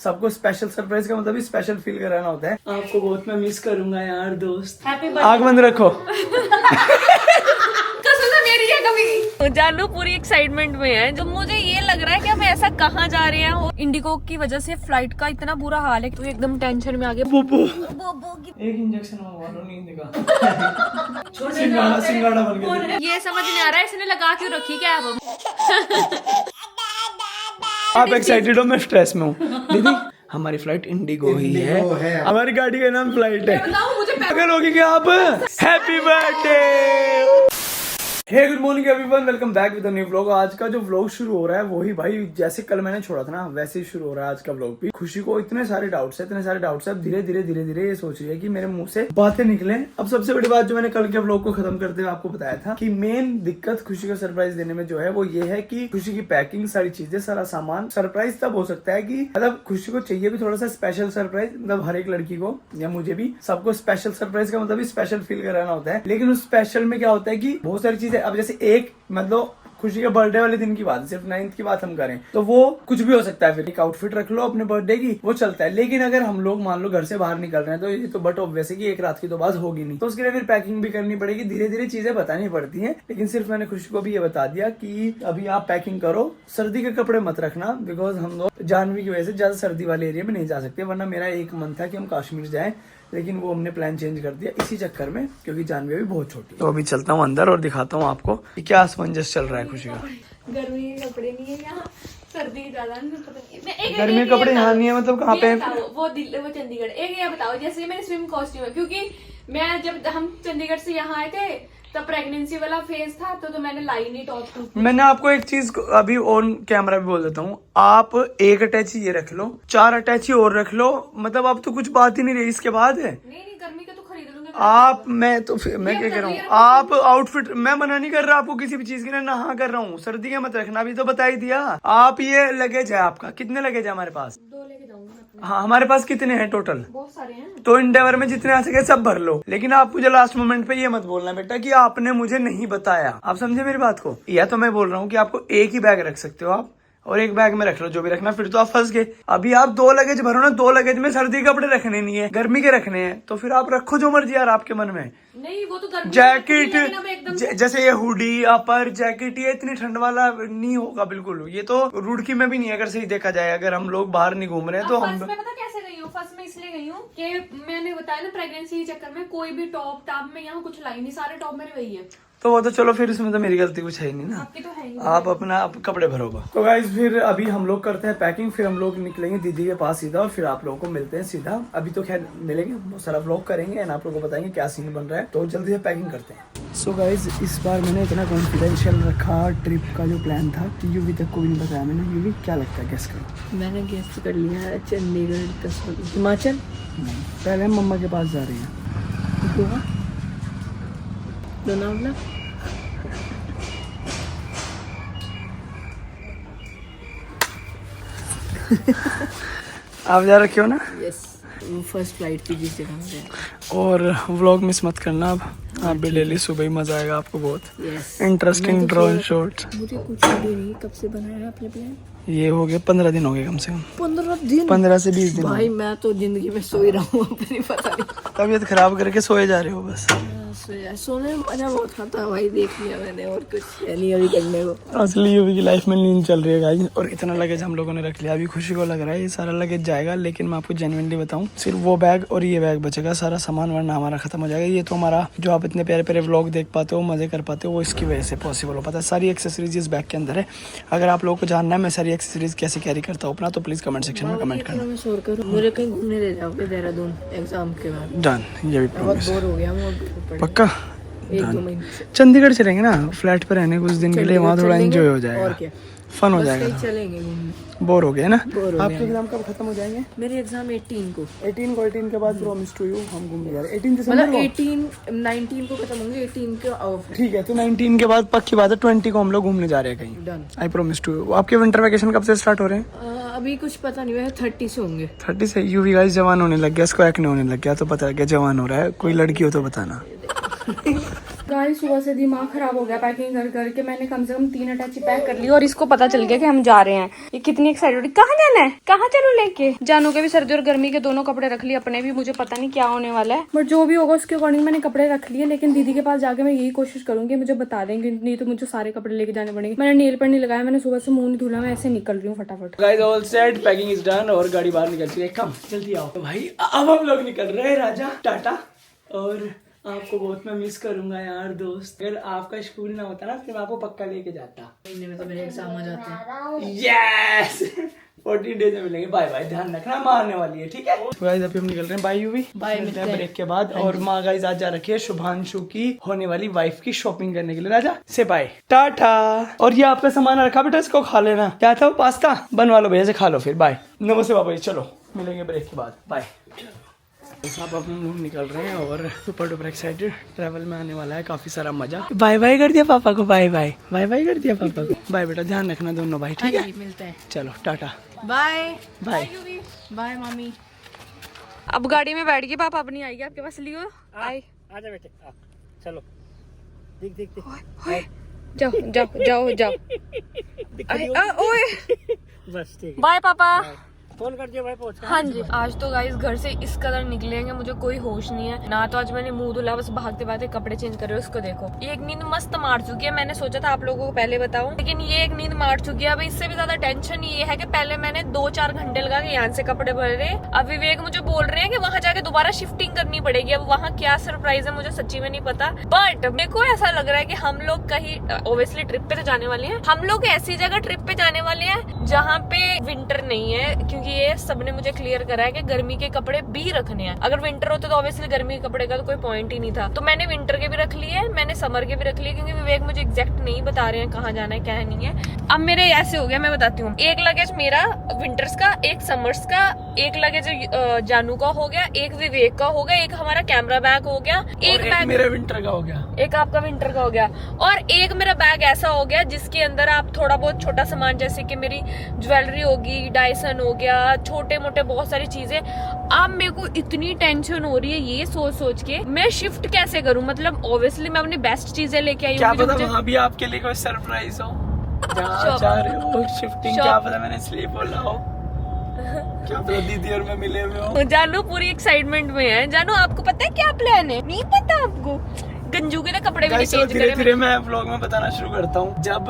सबको special surprise का मतलब ही स्पेशल फील कराना होता है। आपको बहुत मैं मिस करूंगा यार दोस्त। हैप्पी आग बंद रखो। जानू पूरी एक्साइटमेंट में है। जो मुझे ये लग रहा है कि हम ऐसा कहाँ जा रहे हैं। इंडिगो की वजह से फ्लाइट का इतना बुरा हाल है, तो एकदम टेंशन में आ गया। एक इंजेक्शन मंगवा लो नींद का। सिंगाड़ा बन गया। ये समझ नहीं आ रहा है इसने लगा क्यों रखी क्या है। आप एक्साइटेड हो, मैं स्ट्रेस में हूँ। दीदी हमारी फ्लाइट इंडिगो ही है। हमारी गाड़ी का नाम फ्लाइट है। अगर होगी क्या आप। Happy birthday. Hey good morning everyone, welcome back with a new vlog. आज का जो व्लॉग शुरू हो रहा है वही भाई जैसे कल मैंने छोड़ा था ना वैसे ही शुरू हो रहा है आज का व्लॉग भी। खुशी को इतने सारे डाउट्स है। अब धीरे धीरे ये सोच रही है कि मेरे मुंह से बातें निकले। अब सबसे बड़ी बात जो मैंने कल के व्लॉग को खत्म करते हुए आपको बताया था कि मेन दिक्कत खुशी को सरप्राइज देने में जो है वो ये है कि खुशी की पैकिंग, सारी चीजें, सारा सामान। सरप्राइज तब हो सकता है कि मतलब खुशी को चाहिए भी थोड़ा सा स्पेशल सरप्राइज, मतलब हर एक लड़की को या मुझे भी, सबको स्पेशल सरप्राइज का मतलब स्पेशल फील कराना होता है। लेकिन उस स्पेशल में क्या होता है कि बहुत सारी चीजें, अब जैसे एक मतलब खुशी के बर्थडे वाले दिन की बात, सिर्फ 9th की बात हम करें तो वो कुछ भी हो सकता है। फिर एक आउटफिट रख लो अपने बर्थडे की, वो चलता है। लेकिन अगर हम लोग मान लो घर से बाहर निकल रहे हैं तो ये तो बट ऑब्वियस है कि एक रात की तो बात होगी नहीं, तो उसके लिए फिर पैकिंग भी करनी पड़ेगी। धीरे धीरे चीजें बतानी पड़ती हैं। लेकिन सिर्फ मैंने खुशी को भी ये बता दिया कि अभी आप पैकिंग करो, सर्दी के कपड़े मत रखना, बिकॉज हम लोग जानवी की वजह से ज्यादा सर्दी वाले एरिया में नहीं जा सकते। वरना मेरा एक मन था कि हम कश्मीर जाए, लेकिन वो हमने प्लान चेंज कर दिया इसी चक्कर में, क्योंकि जानवी भी बहुत छोटी है। तो अभी चलता हूँ अंदर और दिखाता हूँ आपको कि क्या असमंजस चल रहा है खुशी का। गर्मी के कपड़े नहीं है यहाँ, सर्दी ज्यादा नहीं। गर्मी के कपड़े यहाँ नहीं है, मतलब कहाँ पे? वो चंडीगढ़। एक ये बताओ, जैसे मेरे स्विम कॉस्ट्यूम है, क्योंकि मैं जब हम चंडीगढ़ से यहाँ आए थे तब प्रेगनेंसी वाला फेज था, तो मैंने लाई नहीं टॉप। मैंने आपको एक चीज अभी ऑन कैमरा भी बोल देता हूँ, आप एक अटैची ये रख लो, 4 अटैची और रख लो, मतलब अब तो कुछ बात ही नहीं रही इसके बाद है। नहीं गर्मी का तो खरीद लूंगा आप। मैं तो मैं क्या कह रहा हूँ, आप आउटफिट, मैं मना नहीं कर रहा आपको किसी भी चीज की, ना हाँ कर रहा हूँ। सर्दी का मत रखना, अभी तो बता ही दिया। आप ये लगेज है आपका, कितने लगेज है हमारे पास? 2 लेके जाऊंगा। हाँ हमारे पास कितने हैं टोटल? बहुत सारे हैं। तो इंडेवर में जितने आ सके सब भर लो। लेकिन आप मुझे लास्ट मोमेंट पे ये मत बोलना बेटा कि आपने मुझे नहीं बताया। आप समझे मेरी बात को? या तो मैं बोल रहा हूँ कि आपको एक ही बैग रख सकते हो आप, और एक बैग में रख लो जो भी रखना, फिर तो आप फंस गए। अभी आप 2 लगेज भरो ना, 2 लगेज में सर्दी के कपड़े रखने नहीं है, गर्मी के रखने हैं, तो फिर आप रखो जो मर्जी यार आपके मन में। नहीं वो तो गर्मी जैकेट जैसे ये हुडी, अपर जैकेट, ये इतनी ठंड वाला नहीं होगा बिल्कुल। ये तो रुड़की में भी नहीं है अगर सही देखा जाए, अगर हम लोग बाहर नहीं घूम रहे हैं तो हम। पता कैसे गई हूँ? फर्स्ट में इसलिए गई हूँ कि मैंने बताया ना प्रेगनेंसी के चक्कर में कोई भी टॉप में यहाँ कुछ लाई नहीं, सारे टॉप मेरे वही है। तो वो तो चलो फिर इसमें तो मेरी गलती कुछ है ही नहीं ना, आपकी तो है ही। आप अपना कपड़े भरोगा। तो गाइस फिर अभी हम लोग करते हैं पैकिंग, फिर हम लोग निकलेंगे दीदी के पास सीधा, और फिर आप लोगों को मिलते हैं सीधा। अभी तो खैर मिलेंगे, बहुत सारा व्लॉग करेंगे एंड आप लोगों को बताएंगे क्या सीन बन रहा है। तो जल्दी से पैकिंग करते हैं। सो गाइस इस बार मैंने इतना कॉन्फिडेंशियल रखा ट्रिप का जो प्लान था कि यूवी तक को भी नहीं बताया मैंने। यूवी क्या लगता है, गेस करो? मैंने गेस कर लिया है, चंडीगढ़, हिमाचल। नहीं, पहले हम मम्मा के पास जा रहे हैं। गोवा, लोनावला। आप जा रखे हो ना? यस, फर्स्ट फ्लाइट थी जिस जगह में। और व्लॉग मिस मत करना अब, आप भी डेली सुबह ही मजा आएगा आपको, बहुत इंटरेस्टिंग ड्रोन शॉट। मुझे कुछ आइडिया नहीं कब से बनाया है आपने प्लान। ये हो गया 15 दिन हो गए कम से कम। 15 दिन? 15 से 20 दिन भाई मैं तो जिंदगी में सो ही रहा हूँ, अपनी पता नहीं। तबीयत खराब करके सोए जा रहे हो बस। सोने में मजा बहुत आता है भाई, देख लिया मैंने, और कुछ है नहीं अभी करने को। असली यूवी की लाइफ में नींद चल रही है गाइस। और इतना लगेज हम लोगों ने रख लिया, अभी खुशी को लग रहा है ये सारा लगेज जाएगा, लेकिन मैं आपको जेन्युइनली बताऊं सिर्फ वो बैग और ये बैग बचेगा, सारा सामान वरना हमारा खत्म हो जाएगा। ये तो हमारा जो आप इतने प्यारे प्यारे व्लॉग देख पाते हो, मजे कर पाते हो, वो इसकी वजह से पॉसिबल हो पाता है। सारी एक्सेसरीज इस बैग के अंदर है। अगर आप लोगों को जानना है मैं सारी एक्सेसरीज कैसे कैरी करता हूँ अपना, तो प्लीज कमेंट सेक्शन में कमेंट करना। मुझे कहीं घूमने ले जाओगे देहरादून एग्जाम के बाद? डन, ये भी प्रॉमिस। बोर हो गया पक्का? 1-2 महीने चंडीगढ़ चलेंगे ना फ्लैट पे रहने कुछ दिन के लिए, वहाँ थोड़ा एंजॉय हो जाएगा, फन हो जाएगा। चलेंगे, बोर हो गया ना? आपके एग्जाम कब खत्म हो जाएंगे? मेरे एग्जाम 18 को। 18 के बाद प्रॉमिस टू यू हम घूमने जा रहे हैं 18 दिसंबर मतलब को। 19 को खत्म होंगे, 18 को ऑफ है। ठीक है, तो 19 के बाद पक्की बात है 20 को हम लोग घूमने जा रहे हैं कहीं। Done, I promise to you. आपके विंटर वैकेशन कब से स्टार्ट हो रहे हैं? अभी कुछ पता नहीं है, 30 से होंगे। 30 से? यूवी गाइस जवान होने लग गया, इसको एक्ने होने लग गया, तो पता लग गया जवान हो रहा है। कोई लड़की हो तो बताना। गाइस सुबह से दिमाग खराब हो गया पैकिंग कर करके। मैंने कम से कम 3 अटैची पैक कर ली और इसको पता चल गया कि हम जा रहे हैं। ये कितनी एक्साइटेड, कहाँ जाना है, कहाँ चलो लेके। जानू के भी सर्दी और गर्मी के दोनों कपड़े रख लिए, अपने भी मुझे पता नहीं क्या होने वाला है, बट जो भी होगा उसके अकॉर्डिंग मैंने कपड़े रख लिए। लेकिन दीदी के पास जाके मैं यही कोशिश करूंगी मुझे बता देंगे, नहीं तो मुझे सारे कपड़े लेके जाने पड़ेंगे। मैंने नेल पर नहीं लगाया, मैंने सुबह से मुंह नहीं धुला, मैं ऐसे निकल रही हूँ फटाफट। Guys all set, packing is done और गाड़ी बाहर निकल चुकी है। कम जल्दी आओ तो भाई, अब हम लोग निकल रहे हैं राजा टाटा। और आपको बहुत मैं मिस करूंगा यार दोस्त। अगर आपका स्कूल ना होता ना फिर मैं आपको पक्का लेके जाता। महीने में तो मेरे एग्जाम आ जाते हैं। यस 14 डेज में मिलेंगे। बाय बाय, ध्यान रखना, माँ आने वाली है, ठीक है गाइस। अभी हम निकल रहे हैं, बाय यूवी, बाय, मिलते हैं ब्रेक के बाद। और माँ गाइस आज जा रखी है शुभांशु की होने वाली वाइफ की शॉपिंग करने के लिए। राजा से बाय टाटा। और ये आपका सामान रखा बेटा, इसको खा लेना। क्या था वो, पास्ता बनवा लो भैया से, खा लो फिर। बाय, नमस्ते पापा जी, चलो मिलेंगे ब्रेक के बाद, बाय। साहब अब हम लोग निकल रहे हैं और सुपर डुपर एक्साइटेड। ट्रैवल में आने वाला है काफी सारा मजा। बाय बाय कर दिया पापा को, बाय बाय, बाय बाय कर दिया पापा को। बाय बेटा, ध्यान रखना दोनों भाई, ठीक है, मिलते हैं। चलो tata, bye bye bye mummy. अब गाड़ी में बैठ गई, पापा अपनी आएगी आपके पास, लियो आई। आजा बेटे, चलो देख देख देख, जाओ जाओ जाओ जाओ। ओए बस ठीक है, बाय पापा। फोन कर दिया भाई, पहुंच। हाँ जी, आज तो गाइस घर से इस कदर निकलेंगे मुझे कोई होश नहीं है ना। तो आज मैंने मुंह धुला, बस भागते भागते कपड़े चेंज कर रहे हो। उसको देखो, ये एक नींद मस्त मार चुकी है। मैंने सोचा था आप लोगों को पहले बताऊं, लेकिन ये एक नींद मार चुकी है। अब इससे भी ज्यादा टेंशन ये है कि पहले मैंने 2-4 घंटे लगा के यहाँ से कपड़े भरे। अब विवेक मुझे बोल रहे हैं कि वहाँ जाके दोबारा शिफ्टिंग करनी पड़ेगी। अब वहाँ क्या सरप्राइज है मुझे सच्ची में नहीं पता, बट मेरे को ऐसा लग रहा है कि हम लोग कहीं ऑब्वियसली ट्रिप पे तो जाने वाले हैं। हम लोग ऐसी जगह ट्रिप पे जाने वाले हैं जहाँ पे विंटर नहीं है, क्योंकि ये सबने मुझे क्लियर करा है कि गर्मी के कपड़े भी रखने हैं। अगर विंटर होते तो ऑब्वियसली गर्मी के कपड़े का तो कोई पॉइंट ही नहीं था। तो मैंने विंटर के भी रख लिए, मैंने समर के भी रख लिए, क्योंकि विवेक मुझे एग्जैक्ट नहीं बता रहे हैं कहाँ जाना है क्या नहीं है। अब मेरे ऐसे हो गया, मैं बताती हूँ। एक लगेज मेरा विंटर्स का, एक समर्स का, एक लगेज जानू का हो गया, एक विवेक का हो गया, एक हमारा कैमरा बैग हो गया, एक बैग मेरा विंटर का हो गया, एक आपका विंटर का हो गया, और एक मेरा बैग ऐसा हो गया जिसके अंदर आप थोड़ा बहुत छोटा सामान जैसे कि मेरी ज्वेलरी होगी, डायसन हो गया, छोटे मोटे बहुत सारी चीजें। अब मेरे को इतनी टेंशन हो रही है ये सोच सोच के मैं शिफ्ट कैसे करूं। मतलब ऑब्वियसली मैं अपनी बेस्ट चीजें लेके आई हूँ। क्या पता वहाँ भी आपके लिए कोई सरप्राइज हो, जहाँ जा रहे हो शिफ्टिंग, क्या पता मैंने इसलिए बोला हो, क्या पता दीदी और मैं मिले हुए हो। जानू पूरी एक्साइटमेंट में है। जानू आपको पता है क्या प्लान है? नहीं पता आपको? गंजू के कपड़े भी चेंज धीरे धीरे मैं व्लॉग में बताना शुरू करता हूँ। जब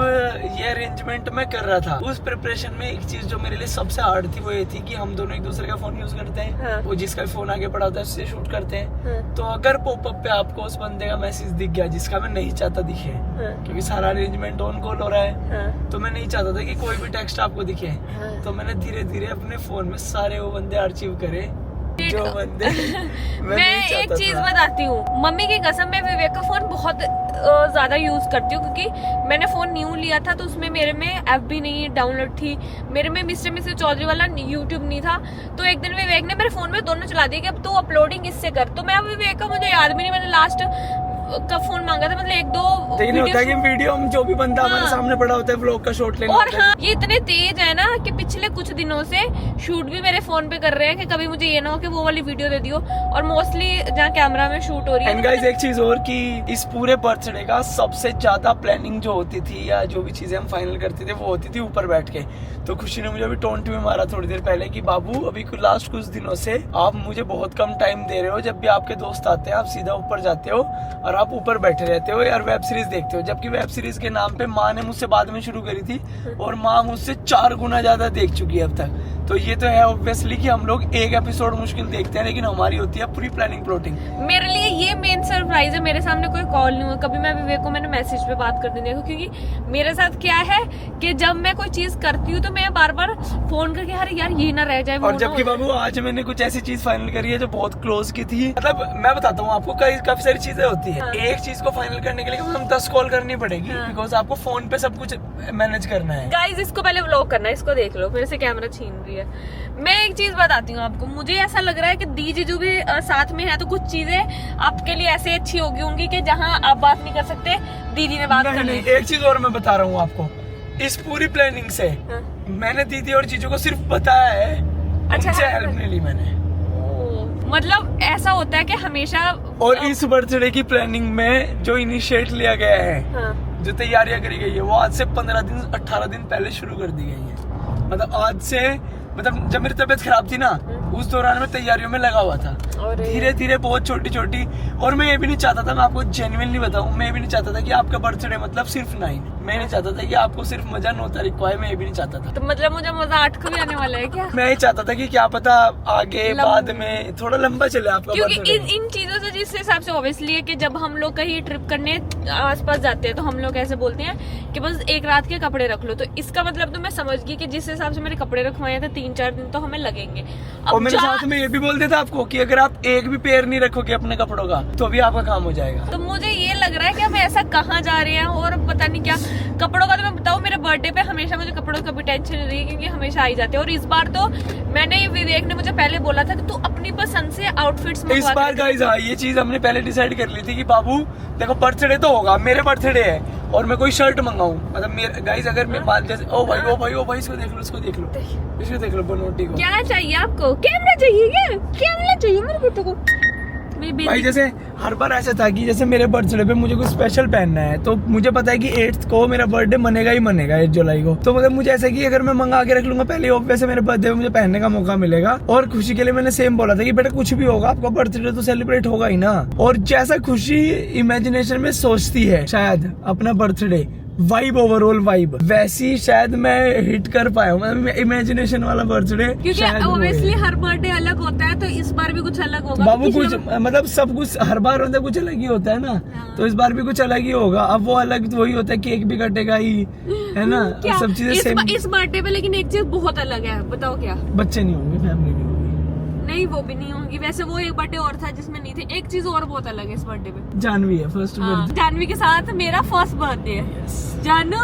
ये अरेंजमेंट मैं कर रहा था, उस प्रिपरेशन में एक चीज जो मेरे लिए सबसे हार्ड थी वो ये थी कि हम दोनों एक दूसरे का फोन यूज करते हैं। हाँ। वो जिसका फोन आगे पड़ा होता है उससे शूट करते हैं। हाँ। तो अगर पॉपअप पे आपको उस बंदे का मैसेज दिख गया जिसका मैं नहीं चाहता दिखे, हाँ। क्योंकि सारा अरेंजमेंट ऑन कॉल हो रहा है, हाँ। तो मैं नहीं चाहता था कि कोई भी टेक्स्ट आपको दिखे। हाँ। तो मैंने धीरे धीरे अपने फोन में सारे वो बंदे आर्चिव करे जो बंदे मैं एक चीज बताती हूँ, मम्मी की कसम, मैं विवेक का फोन बहुत ज्यादा यूज करती हूँ, क्योंकि मैंने फोन न्यू लिया था तो उसमें मेरे में FB नहीं डाउनलोड थी, मेरे में मिस्टर चौधरी वाला यूट्यूब नहीं था। तो एक दिन विवेक ने मेरे फोन में दोनों चला दिया कि अब तू अपलोडिंग इससे कर। तो मैं अब विवेक का मुझे याद भी नहीं, मैंने लास्ट कब फोन मांगा था, मतलब 1-2 होता है कि वीडियो में जो भी बंदा हमारे सामने पड़ा होता है व्लॉग का शॉट लेना और होता है। हाँ, ये इतने तेज है ना कि पिछले कुछ दिनों से शूट भी मेरे फोन पे कर रहे हैं कि कभी मुझे ये ना हो कि वो वाली वीडियो दे दियो। और मोस्टली जहाँ कैमरा में शूट हो रही है। एंड गाइस एक चीज और कि इस पूरे बर्थडे का सबसे ज्यादा प्लानिंग जो होती थी या जो भी चीजें हम फाइनल करते थे वो होती थी ऊपर बैठ के। तो खुशी ने मुझे अभी टोंट में मारा थोड़ी देर पहले कि बाबू अभी लास्ट कुछ दिनों से आप मुझे बहुत कम टाइम दे रहे हो। जब भी आपके दोस्त आते हैं आप सीधा ऊपर जाते हो और आप ऊपर बैठे रहते हो यार वेब सीरीज देखते हो। जबकि वेब सीरीज के नाम पे माँ ने मुझसे बाद में शुरू करी थी और माँ मुझसे 4 गुना ज्यादा देख चुकी है अब तक। तो ये तो है ऑब्वियसली कि हम लोग एक एपिसोड मुश्किल देखते हैं, लेकिन हमारी होती है पूरी प्लानिंग प्लॉटिंग। मेरे लिए ये मेन सरप्राइज है, मेरे सामने कोई कॉल नहीं हुआ कभी। मैं विवेक को मैंने मैसेज पे बात कर दी देखो, क्योंकि मेरे साथ क्या है कि जब मैं कोई चीज करती हूँ तो मैं बार बार फोन करके यार ये ना रह जाए। और जबकि बाबू आज मैंने कुछ ऐसी चीज फाइनल करी है जो बहुत क्लोज की थी। मतलब मैं बताता हूँ आपको, काफी सारी चीजें होती है। एक चीज को फाइनल करने के लिए हम 10 कॉल करनी पड़ेगी, बिकॉज आपको फोन पे सब कुछ मैनेज करना है। गाइस इसको पहले व्लॉग करना है, इसको देख लो, मेरे से कैमरा छीन रही है। मैं एक चीज बताती हूँ आपको, मुझे ऐसा लग रहा है कि दी जीजू भी साथ में है, तो कुछ चीजें आपके लिए ऐसे अच्छी होगी होंगी कि जहाँ आप बात नहीं कर सकते, दीदी ने बात कर ली। एक चीज और मैं बता रहा हूँ आपको, इस पूरी प्लानिंग से मैंने दीदी और जीजू को सिर्फ बताया है, उनसे हेल्प नहीं ली मैंने। मतलब ऐसा होता है कि हमेशा और इस बर्थडे की प्लानिंग में जो इनिशिएट लिया गया है, हाँ, जो तैयारियां करी गई है, वो आज से 15 दिन 18 दिन पहले शुरू कर दी गई है। मतलब आज से, मतलब जब मेरी तबीयत खराब थी ना, उस दौरान मैं तैयारियों में लगा हुआ था, धीरे धीरे बहुत छोटी छोटी। और मैं ये भी नहीं चाहता था, मैं आपको जेन्युइनली बताऊं, मैं ये भी नहीं चाहता था कि आपका बर्थडे मतलब सिर्फ 9, मैं नहीं चाहता था कि आपको सिर्फ मजा 9 तारीख को आए, मैं ये भी नहीं चाहता था। तो मतलब मुझे मजा 8 को भी आने वाला है क्या? मैं ये चाहता था कि क्या पता आगे बाद में थोड़ा लंबा चले आपका क्योंकि बर्थडे। इन चीजों से जिस हिसाब से ऑब्वियसली है कि जब हम लोग कहीं ट्रिप करने आसपास जाते हैं तो हम लोग ऐसे बोलते हैं कि बस एक रात के कपड़े रख लो, तो इसका मतलब तो मैं समझ गई कि जिस हिसाब से मेरे कपड़े रखवाए थे 3-4 दिन तो हमें लगेंगे। और मेरे साथ में ये भी बोल देता आपको कि अगर आप एक भी पेयर नहीं रखोगे अपने कपड़ों का तो भी आपका काम हो जाएगा। तो मुझे ये लग रहा है कि हम ऐसा कहाँ जा रहे हैं और पता नहीं क्या। कपड़ों का तो मैं बताऊं, मेरे बर्थडे पे हमेशा मुझे कपड़ों की कभी टेंशन नहीं रही क्योंकि हमेशा आई जाते हैं। और इस बार तो मैंने, विवेक ने मुझे पहले बोला था कि तू अपनी पसंद से आउटफिट्स इस बार गाइस, हाँ ये चीज हमने पहले डिसाइड कर ली थी कि बाबू देखो बर्थडे तो होगा, मेरे बर्थडे है और मैं कोई शर्ट मंगाऊं, मतलब मेरे गाइस अगर मैं बात जैसे ओ भाई इसको देख लो, इसको देख लो बनोटी को। क्या चाहिए आपको? कैमरा चाहिए क्या? कैमरा चाहिए मेरे बेटे को। भाई जैसे हर बार ऐसा था कि जैसे मेरे बर्थडे पे मुझे कुछ स्पेशल पहनना है, तो मुझे पता है कि 8 को मेरा बर्थडे मनेगा ही मनेगा, 8 जुलाई को। तो मतलब मुझे ऐसा कि अगर मैं मंगा के रख लूंगा पहले, वैसे मेरे बर्थडे पे मुझे पहनने का मौका मिलेगा। और खुशी के लिए मैंने सेम बोला था कि बेटा कुछ भी होगा आपका बर्थडे तो सेलिब्रेट होगा ही ना। और जैसा खुशी इमेजिनेशन में सोचती है शायद अपना बर्थडे वाइब, ओवरऑल वाइब वैसी शायद मैं हिट कर पाया हूँ, मतलब इमेजिनेशन वाला बर्थडे। क्योंकि ऑब्वियसली हर बर्थडे अलग होता है, तो इस बार भी कुछ अलग होगा बाबू। कुछ मतलब सब कुछ हर बार होता है, कुछ अलग ही होता है ना। हाँ। तो इस बार भी कुछ अलग ही होगा। अब वो अलग तो वही होता है, केक भी कटेगा ही, है ना, सब चीजें सेम। इस बर्थडे पे लेकिन एक चीज बहुत अलग है, बताओ क्या? बच्चे नहीं होंगे, फैमिली नहीं होगी। नहीं वो भी नहीं होंगी, वैसे वो एक बर्थडे और था जिसमें नहीं थे। एक चीज और बहुत अलग है इस बर्थडे पे, जानवी है फर्स्ट बर्थडे। जानवी के साथ मेरा फर्स्ट बर्थडे है। जानू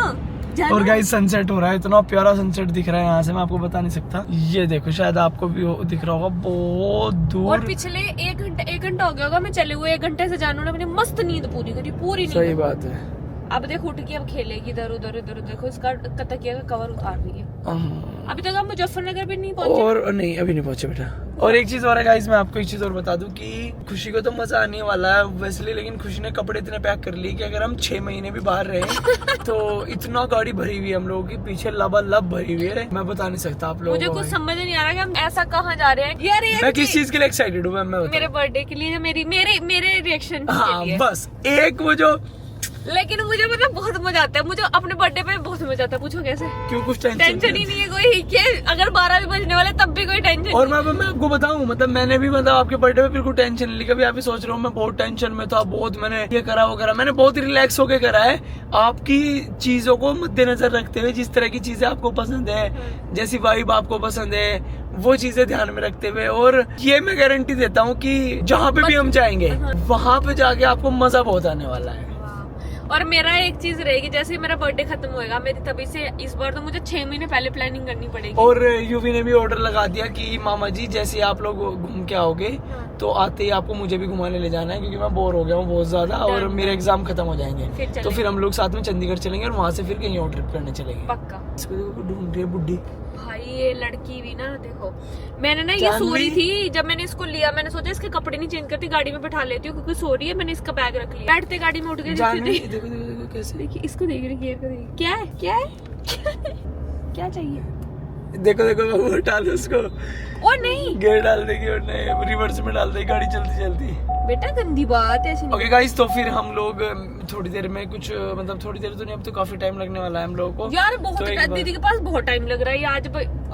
और गाइस सनसेट हो रहा है, इतना प्यारा सनसेट दिख रहा है यहाँ से, मैं आपको बता नहीं सकता। ये देखो शायद आपको भी दिख रहा होगा बहुत दूर। और पिछले 1 घंटा हो गया होगा मैं चले हुए, 1 घंटे से जानू ने अपनी मस्त नींद पूरी करी, पूरी नींद। सही बात है। अब देखो उठ के अब खेलेगी इधर उधर देखो इसका तकिया का कवर उतार रही है। अभी तक हम मुजफ्फरनगर भी नहीं पहुंचे। और नहीं अभी नहीं पहुंचे बेटा। और एक चीज और है गाइस, मैं आपको एक चीज और बता दूं कि खुशी को तो मजा आने वाला है वैसे, लेकिन खुशी ने कपड़े इतने पैक कर लिए कि अगर हम 6 महीने भी बाहर रहे तो इतना गाड़ी भरी हुई है हम लोगों की, पीछे लबालब भरी हुई है, मैं बता नहीं सकता आप लोगों को। मुझे कुछ समझ नहीं आ रहा कि हम ऐसा कहाँ जा रहे हैं यार। मैं किस चीज के लिए एक्साइटेड हूँ मेरे बर्थडे के लिए, मेरे रिएक्शन हाँ बस एक वो जो। लेकिन मुझे मतलब बहुत मजा आता है, मुझे अपने बर्थडे पे बहुत मजा आता है। पूछो कैसे? क्यों? कुछ टेंशन ही नहीं है कोई कि अगर 12 भी बजने वाले तब भी कोई टेंशन। और मैं आपको बताऊं, मतलब मैंने भी मतलब आपके बर्थडे पे बिल्कुल टेंशन नहीं ली। कभी आप भी सोच रहे हो मैं बहुत टेंशन में था, बहुत मैंने ये करा वो करा, मैंने बहुत रिलैक्स होके करा है। आपकी चीजों को मद्देनजर रखते हुए, जिस तरह की चीजें आपको पसंद है, जैसी वाइब आपको पसंद है, वो चीजें ध्यान में रखते हुए। और ये मैं गारंटी देता हूँ कि जहाँ पे भी हम जाएंगे वहाँ पे जाके आपको मजा बहुत आने वाला है। और मेरा एक चीज रहेगी, जैसे मेरा बर्थडे खत्म होएगा मेरी, तभी से इस बार तो मुझे 6 महीने पहले प्लानिंग करनी पड़ेगी। और यूवी ने भी ऑर्डर लगा दिया कि मामा जी जैसे आप लोग घूम के आओगे तो आते ही आपको मुझे भी घुमाने ले जाना है, क्योंकि मैं बोर हो गया हूँ बहुत ज्यादा और मेरे एग्जाम खत्म हो जाएंगे। तो फिर हम लोग साथ में चंडीगढ़ चलेंगे और वहाँ से फिर कहीं और ट्रिप करने चलेंगे। पक्का। इसको देखो ढूंढ रही है बुड्ढी भाई, ये लड़की भी ना देखो, मैंने ना ये सो रही थी जब मैंने इसको लिया, मैंने सोचा इसके कपड़े नहीं चेंज करती, गाड़ी में बैठा लेती हूँ क्योंकि सो रही है। मैंने इसका बैग रख लिया, बैठते गाड़ी में उठ गई। देखो कैसे, देखिए इसको देख रही है, क्या है क्या चाहिए? देखो डाल उसको, और नहीं गेयर डाल देगी और नहीं रिवर्स में डाल देगी गाड़ी चलती चलती। बेटा गंदी बात है ऐसी नहीं। ओके गाइस, तो फिर हम लोग थोड़ी देर में कुछ मतलब थोड़ी देर तो नहीं, अब तो काफी टाइम लगने वाला है हम लोगों को यार। बहुत दीदी के पास बहुत टाइम लग रहा है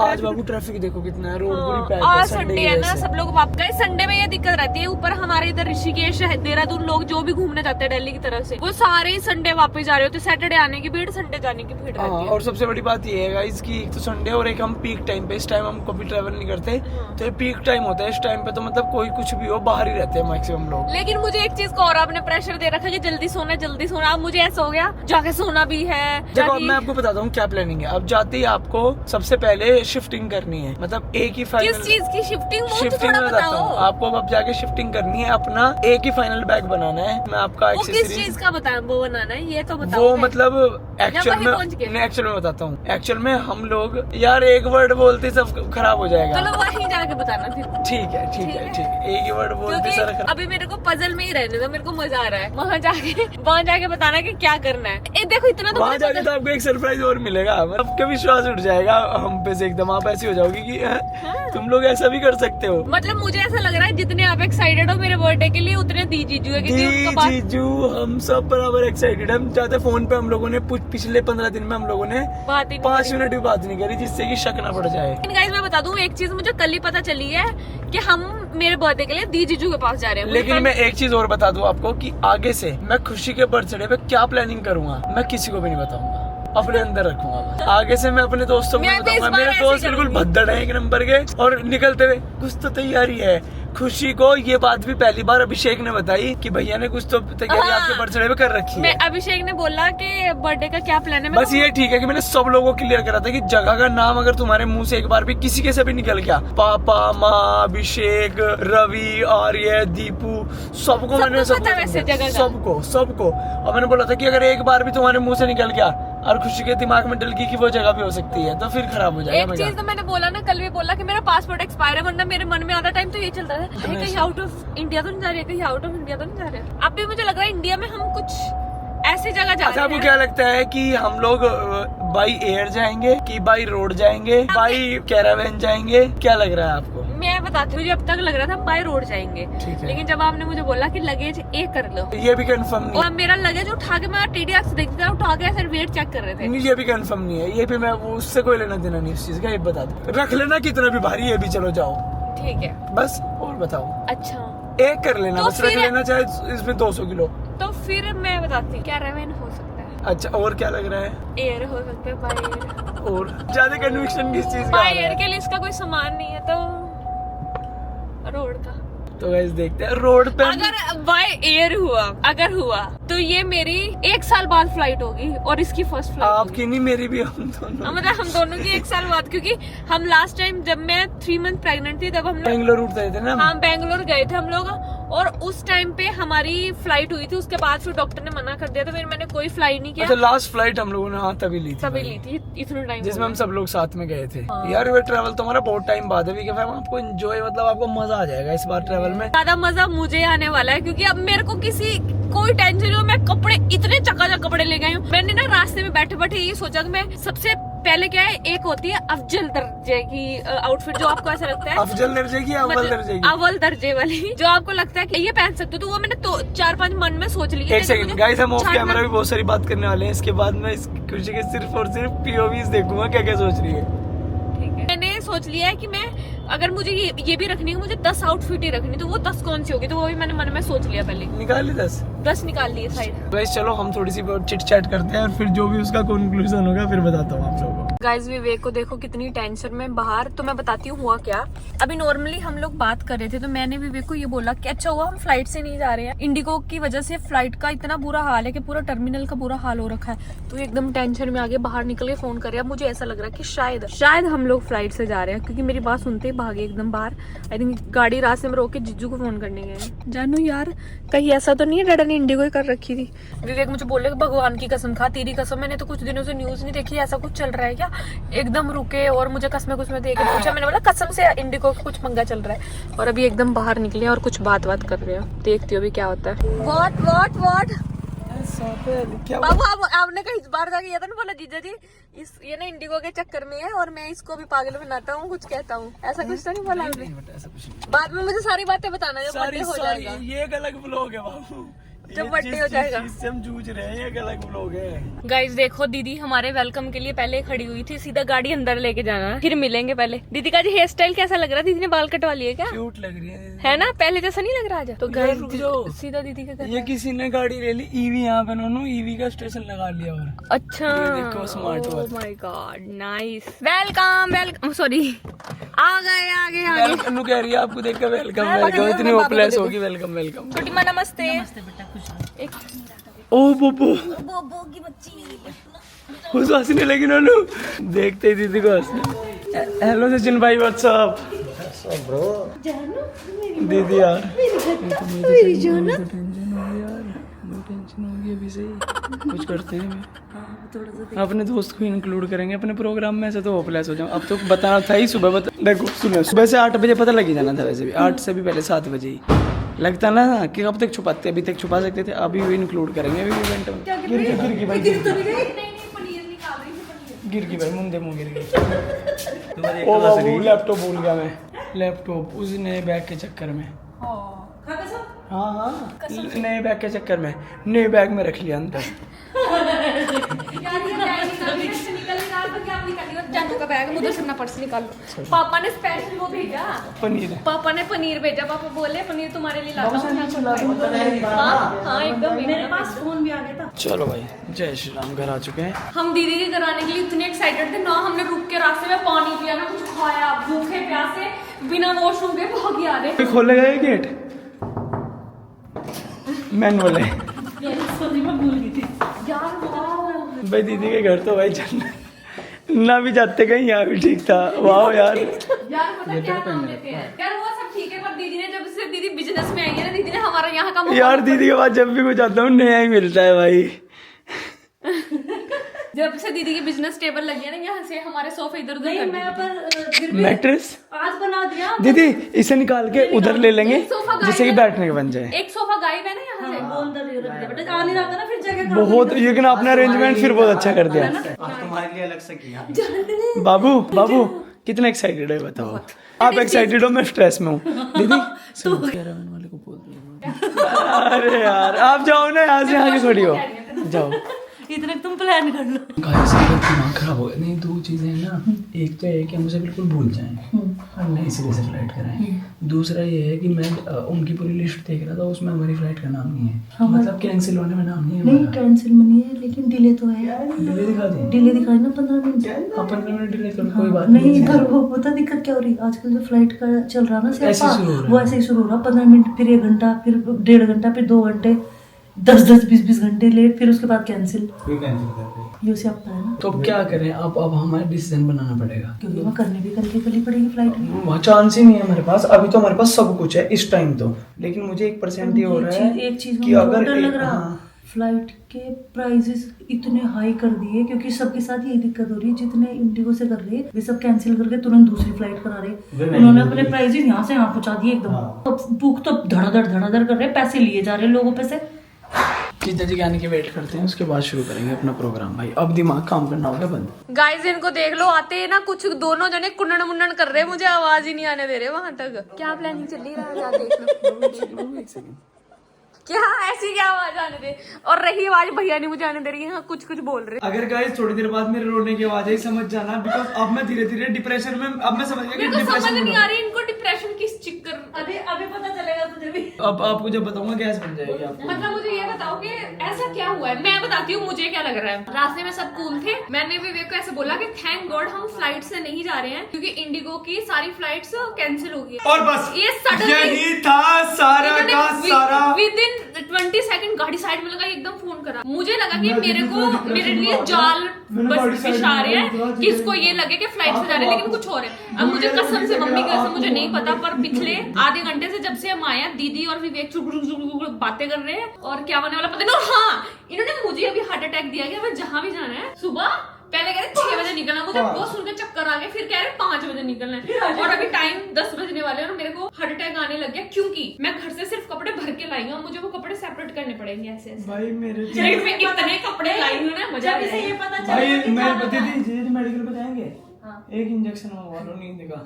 आज बाबू ट्रैफिक देखो कितना है, रोड पूरी पैक है। आज संडे है ना, सब लोग वापस गए। संडे में ये दिक्कत रहती है, ऊपर हमारे इधर ऋषिकेश देहरादून लोग जो भी घूमने जाते हैं दिल्ली की तरफ से, वो सारे संडे वापस जा रहे होते। सैटरडे आने की भीड़, संडे जाने की भीड़ रहती है। और सबसे बड़ी बात ये है गाइस कि एक तो संडे और एक हम पीक टाइम पे, इस टाइम हम कभी ट्रैवल नहीं करते, तो ये पीक टाइम होता है। इस टाइम पे तो मतलब कोई कुछ भी हो बाहर ही रहते हैं मैक्सिमम लोग। लेकिन मुझे एक चीज का और आपने प्रेशर दे रखा है कि जल्दी सोना। अब मुझे ऐसा हो गया जाके सोना भी है। देखो अब मैं आपको बताता हूँ क्या प्लानिंग है। अब जाते ही आपको सबसे पहले मुझे शिफ्टिंग करनी है, मतलब एक ही किस फाइनल चीज की शिफ्टिंग? वो तो शिफ्टिंग थोड़ा में बताता हूँ बताओ। आपको। अब जाके शिफ्टिंग करनी है, अपना एक ही फाइनल बैग बनाना है। मैं आपका वो किस एक्सेसरीज चीज का बता वो बनाना है ये तो बताओ। वो मतलब एक्चुअल वहीं में पहुंच गए? नहीं, एक्चुअल में बताता हूँ। एक्चुअल में हम लोग यार एक वर्ड बोलते सब खराब हो जाएगा। चलो वहीं जाके बताना फिर। ठीक है ठीक है ठीक है, एक ही वर्ड बोलते क्योंकि सर खराब। अभी मेरे को पजल में ही रहने दो, मेरे को मजा आ रहा है। वहाँ जाके बताना कि क्या करना है। ए देखो इतना तो वहाँ मुझे जाके तो आपको एक सरप्राइज और मिलेगा, मतलब आपका विश्वास उठ जाएगा हम पे से एकदम। आप ऐसी हो जाओगी कि तुम लोग ऐसा भी कर सकते हो। मतलब मुझे ऐसा लग रहा है जितने आप एक्साइटेड हो मेरे बर्थडे के लिए उतने दी जीजू है, क्योंकि उनके पास जीजू हम सब बराबर एक्साइटेड। हम चाहते फोन पे हम लोगों ने पिछले 15 दिन में हम लोगों ने बात ही नहीं 5 मिनट भी बात नहीं करी, जिससे कि शक ना पड़ जाए। लेकिन गाइस मैं बता दूं एक चीज मुझे कल ही पता चली है कि हम मेरे बर्थडे के लिए दी जीजू के पास जा रहे हैं। लेकिन मैं एक चीज और बता दूं आपको कि आगे से मैं खुशी के बर्थडे पे क्या प्लानिंग करूंगा मैं किसी को भी नहीं बताऊंगा, अपने अंदर रखूंगा बस। आगे से मैं अपने दोस्तों को मैं नहीं भी इस बताऊंगा। बार मेरे ऐसे दोस्त बिल्कुल करूंगी। भद्दड़ है एक नंबर के, और निकलते हुए कुछ तो तैयारी है। खुशी को ये बात भी पहली बार अभिषेक ने बताई कि भैया ने कुछ तो तैयारी हाँ। आपके बर्थडे पे कर रखी मैं है। अभिषेक ने बोला कि बर्थडे का क्या प्लान है। बस ये ठीक है कि मैंने सब लोगों को क्लियर करा था कि जगह का नाम अगर तुम्हारे मुंह से एक बार भी किसी के से भी निकल गया, पापा माँ अभिषेक रवि आर्य दीपू सबको मैंने पता वैसे जगह का। सबको और मैंने बोला था कि अगर एक बार भी तुम्हारे मुंह से निकल गया और खुशी के दिमाग में डल गई कि वो जगह भी हो सकती है तो फिर खराब हो जाएगा एक मजा। चीज तो मैंने बोला ना, कल भी बोला कि मेरा पासपोर्ट एक्सपायर है, वरना मेरे मन में आधा टाइम तो ये चलता था कहीं आउट ऑफ इंडिया तो नहीं जा रहे, कहीं आउट ऑफ इंडिया तो नहीं जा रहे। अब भी मुझे लग रहा है इंडिया में हम कुछ ऐसी जगह जा अच्छा रहे आपको हैं। क्या लगता है कि हम लोग बाई एयर जाएंगे कि बाई रोड जाएंगे, बाई कैरावैन जाएंगे, क्या लग रहा है आपको? मैं बताती हूँ, मुझे अब तक लग रहा था हम बाय रोड जाएंगे, ठीक है। लेकिन जब आपने मुझे बोला कि लगेज एक कर लो, ये भी कंफर्म नहीं और मेरा लगेज उठा के मैं TDX से देखती था, उठा के ऐसे वेट चेक कर रहे थे। नहीं, ये भी कंफर्म नहीं है। ये भी मैं उससे कोई लेना देना नहीं उस चीज का, ये बता दो। रख लेना कितना भी भारी, ये भी चलो जाओ ठीक है बस। और बताओ, अच्छा एक कर लेना तो बस, रख फिर- लेना चाहे इसमें 200 किलो। तो फिर मैं बताती हूँ कैरावैन हो सकता है, अच्छा और क्या लग रहा है? एयर हो सकता है, बाय एयर। और ज्यादा कन्विक्शन किस चीज का आ बाय रहा एयर है? के लिए इसका कोई सामान नहीं है तो रोड का। तो गाइस देखते हैं रोड पे अगर बाय एयर हुआ, अगर हुआ तो ये मेरी 1 साल बाद फ्लाइट होगी और इसकी फर्स्ट फ्लाइट आपकी नहीं मेरी भी, हम दोनों मतलब हम दोनों की 1 साल बाद, क्योंकि हम लास्ट टाइम जब मैं 3 मंथ प्रेग्नेंट थी तब हम लोग बेंगलोर उठते थे ना हम। हाँ बेंगलोर गए थे हम लोग, और उस टाइम पे हमारी फ्लाइट हुई थी। उसके बाद फिर डॉक्टर ने मना कर दिया तो फिर मैंने कोई फ्लाई नहीं किया, अच्छा लास्ट फ्लाइट हम लोगों ने हाँ तभी ली थी तभी भाई, ली थी इतना टाइम जिसमें हम सब लोग साथ में गए थे। हाँ। यार ये ट्रैवल तो हमारा बहुत टाइम बाद है वीके फैम, आपको एंजॉय मतलब आपको मजा आ जाएगा इस बार ट्रैवल में। ज्यादा मजा मुझे आने वाला है, क्योंकि अब मेरे को किसी कोई टेंशन नहीं हो। मैं कपड़े इतने चकाचक कपड़े ले गई हूँ। मैंने ना रास्ते में बैठे बैठे ये सोचा कि मैं सबसे पहले क्या है, एक होती है अफजल दर्जे की आउटफिट जो आपको ऐसा लगता है अफजल दर्जे की अव्वल मतलब दर्जे की? अव्वल दर्जे वाली जो आपको लगता है कि ये पहन सकते हो, तो वो मैंने तो 4-5 मन में सोच ली। एक सेकंड गाइस, हम ऑफ कैमरा भी बहुत सारी बात करने वाले हैं। इसके बाद मैं इस खुशी के सिर्फ और सिर्फ POVs देखूंगा क्या क्या सोच रही है। ठीक है, मैंने सोच लिया है कि मैं अगर मुझे ये भी रखनी है, मुझे 10 आउटफिट ही रखनी, तो वो 10 कौन सी होगी, तो वो भी मैंने मन में सोच लिया पहले। निकाल ली 10 निकाल लिए साइड। गाइस चलो हम थोड़ी सी चिट चैट करते हैं और फिर जो भी उसका कंक्लूजन होगा फिर बताता हूँ आप लोगों को। गाइस विवेक को देखो कितनी टेंशन में बाहर। तो मैं बताती हूँ हुआ क्या। अभी नॉर्मली हम लोग बात कर रहे थे तो मैंने विवेक को ये बोला कि अच्छा हुआ हम फ्लाइट से नहीं जा रहे हैं, इंडिगो की वजह से फ्लाइट का इतना बुरा हाल है कि पूरा टर्मिनल का बुरा हाल हो रखा है। तो एकदम टेंशन में आगे बाहर निकल के फोन कर रहे हैं। मुझे ऐसा लग रहा है कि शायद हम लोग फ्लाइट से जा रहे हैं, क्योंकि मेरी बात सुनते ही भागे एकदम बाहर। आई थिंक गाड़ी रास्ते में रोक के जीजू को फोन करने गए। जानू यार कहीं ऐसा तो नहीं है डैडा ने इंडिगो ही कर रखी थी। विवेक मुझे बोले भगवान की कसम खा, तेरी कसम, मैंने तो कुछ दिनों से न्यूज नहीं देखी, ऐसा कुछ चल रहा है क्या? एकदम रुके और मुझे कसम कुछ में देके पूछा। मैंने बोला कसम से इंडिगो का कुछ पंगा चल रहा है, और अभी एकदम बाहर निकले और कुछ बात कर रहे हैं। देखती हो अभी क्या होता है। व्हाट क्या बाबू आपने कहीं इस बार जाके ये तो नहीं बोला जीजा जी ये ना इंडिगो के चक्कर में है और मैं इसको भी पागल बनाता हूँ, कुछ कहता हूँ, ऐसा कुछ तो नहीं बोला आपने? ऐसा कुछ नहीं। बाद में मुझे सारी बातें बताना जब बर्थडे हो जाएगा। ये एक अलग व्लॉग है बाबू, जब बर्थडे हो जाएगा। जिससे हम जूझ रहे हैं एक अलग व्लॉग है। गाइस देखो दीदी हमारे वेलकम के लिए पहले खड़ी हुई थी, सीधा गाड़ी अंदर लेके जाना है, फिर मिलेंगे। पहले दीदी का जी हेयर स्टाइल कैसा लग रहा है? दीदी ने बाल कटवा लिए क्या? क्यूट लग रही है ना, पहले जैसा नहीं लग रहा आज? तो यार, रुक जाओ। सीधा दीदी के घर। ये किसी ने गाड़ी ले ली ईवी, यहाँ पे उन्होंने ईवी का स्टेशन लगा लिया। और अच्छा ये देखो, smart oh work. My God nice. Welcome sorry आ गए वेलकम कह रही है आपको देख कर वेलकम इतनी होपलेस होगी। वेलकम छोटी माँ नमस्ते। एक ओ बोबो बोबो की बच्ची खुश हंसने लगी नोनू, देखते ही दीदी को हंसने। हेलो सचिन भाई व्हाट्सअप ब्रो दीदी यार मेरी जान टेंशन हो गई यार मुझे टेंशन हो गई अभी से ही कुछ करते हैं अपने दोस्त को इंक्लूड करेंगे अपने प्रोग्राम में ऐसे तो होपलेस हो जाऊँ अब तो बताना था ही सुबह देखो सुनो सुबह से 8 बजे पता लग ही जाना था वैसे भी 8 से भी पहले 7 बजे ही लगता ना कि अब तक छुपाते अभी तक छुपा सकते थे अभी भी इंक्लूड करेंगे अभी इवेंट में गिर गई भाई मुंडे मुंह गिर गई ओ बाबू लैपटॉप भूल गया मैं लैपटॉप उस नए बैग के चक्कर में हाँ नए बैग के चक्कर में नए बैग में रख लिया अंदर जानू का बैग मुझे अपना पर्स निकाल लो पापा ने स्पेशल वो भेजा पनीर पापा ने पनीर भेजा पापा बोले पनीर तुम्हारे लिए लाता हूँ हाँ एकदम मेरे पास फोन भी आ गया था चलो भाई जय श्री राम घर आ चुके हैं हम दीदी के घर आने के लिए इतने एक्साइटेड थे ना हमने रुक के रास्ते में पानी पिया ना कुछ खाया भूखे प्यासे बिना वॉशरूम के भाग आ रहे खोलेगा ये गेट मैनुअल है भाई दीदी के घर तो भाई चलना ना भी जाते कहीं यहाँ भी ठीक था वाह यार पता क्या काम लेते हैं यार वो सब ठीक है पर दीदी ने जब से दीदी बिजनेस में आई है ना दीदी ने हमारा यहाँ का यार दीदी के बाद जब भी कुछ आता हूँ नया ही मिलता है भाई जब से दीदी की बिजनेस टेबल लगी है ना यहाँ से हमारे सोफे इधर उधर मैं पर मैट्रेस आज बना दिया दीदी इसे निकाल के उधर ले लेंगे जिससे कि बैठने के बन जाए एक सोफा गायब है ना यहाँ से बहुत लेकिन आपने अरेंजमेंट फिर बहुत अच्छा कर दिया तुम्हारे लिए अलग से किया बाबू कितना एक्साइटेड है बताओ आप एक्साइटेड हो मैं स्ट्रेस में हूँ दीदी कैरावन वाले को बोल दो अरे यार आप जाओ ना यहाँ से आगे खड़ी हो जाओ इतने तुम प्लान कर लो गाइस दिमाग खराब हो गया नहीं दो चीजें हैं ना एक तो है कि हम उसे बिल्कुल भूल जाएं और नई सिरे से फ्लाइट कराएं दूसरा ये है कि मैं उनकी पूरी लिस्ट देख रहा था उसमें हमारी फ्लाइट का नाम नहीं है मतलब कैंसिल होने में नाम नहीं है नहीं कैंसिल नहीं है लेकिन डिले तो है यार डिले दिखा दें डिले दिखाई ना 15 मिनट 15 मिनट डिले कर कोई बात नहीं पर वो पता दिक्कत क्या हो रही आजकल जो फ्लाइट का चल रहा ना वो ऐसे ही शुरू हो रहा 15 मिनट फिर 1 घंटा फिर 1.5 घंटा फिर 2 घंटे 10-20 घंटे लेट फिर उसके बाद कैंसिल ये उसे आपका है ना तो अब क्या करें अब हमारा डिसीजन बनाना पड़ेगा क्योंकि वहाँ करने भी करनी पड़ेगी फ्लाइट में वहाँ चांस ही नहीं है हमारे पास अभी तो हमारे पास सब कुछ है इस टाइम तो लेकिन मुझे 1% ये हो रहा है एक चीज कि अगर डर लग रहा फ्लाइट के प्राइसेस इतने हाई कर दिए क्योंकि सबके साथ यही दिक्कत हो रही है जितने इंडिगो से कर रहे हैं वे सब कैंसिल करके तुरंत दूसरी फ्लाइट करा रहे उन्होंने अपने प्राइसेस यहाँ से यहाँ पहुंचा दिए एकदम अब बुक तो धड़ाधड़ कर रहे पैसे लिए जा रहे हैं लोगों पे से जीजा जी आने के वेट करते हैं उसके बाद शुरू करेंगे अपना प्रोग्राम भाई अब दिमाग काम करना होगा बंद गाइस इनको देख लो आते हैं ना कुछ दोनों जने कुन्नड़ मुन्नड़ कर रहे हैं मुझे आवाज ही नहीं आने दे रहे वहां तक क्या प्लानिंग चल रही है देख लो क्या ऐसी क्या आवाज आने दे और रही आवाज भैया नहीं मुझे आने दे रही है कुछ बोल रहे अगर गाइस थोड़ी देर बाद मेरे रोने की आवाज आई समझ जाना बिकॉज अब मैं धीरे धीरे डिप्रेशन में अब मैं समझ गया कि डिप्रेशन समझ नहीं आ रही इनको डिप्रेशन किस चक्कर अभी पता चलेगा तुझे भी अब आपको जब बताऊंगा क्या समझ जाएगी आपको मतलब मुझे ये बताओ कि ऐसा क्या हुआ है मैं बताती हूँ मुझे क्या लग रहा है रास्ते में सब कूल थे मैंने विवेक को ऐसे बोला कि थैंक गॉड हम फ्लाइट से नहीं जा रहे हैं क्योंकि इंडिगो की सारी फ्लाइट्स कैंसिल हो गई और बस ये सडनली यही था सारा का सारा विद इन 20 सेकंड गाड़ी साइड में लगा एकदम फोन करा मुझे लगा कि मेरे लिए जाल बस इशारे आ रहे हैं कि इसको ये लगे कि फ्लाइट से जा रहे हैं लेकिन कुछ और है अब मुझे कसम से मम्मी की कसम मुझे नहीं पता पर पिछले आधे घंटे से जब से हम आए हैं दीदी और विवेक बातें कर रहे हैं और क्या होने वाला पता नहीं और हाँ इन्होंने मुझे अभी हार्ट अटैक दिया कि हमें जहां भी जाना है सुबह पहले कह रहे 6 बजे निकलना मुझे वो सुनकर चक्कर आ गया फिर कह रहे 5 बजे निकलना है और अभी टाइम 10 बजने वाले और मेरे को हार्ट अटैक आने लग गया क्योंकि मैं घर से सिर्फ कपड़े भर के लाई हूँ मुझे वो कपड़े सेपरेट करने पड़ेंगे ऐसे भाई मेरे मैं इतने कपड़े लाई हूँ ना मजा ये पता भाई मैं बता दी मेडिकल पे जाएंगे एक इंजेक्शन मंगवा लो नींद का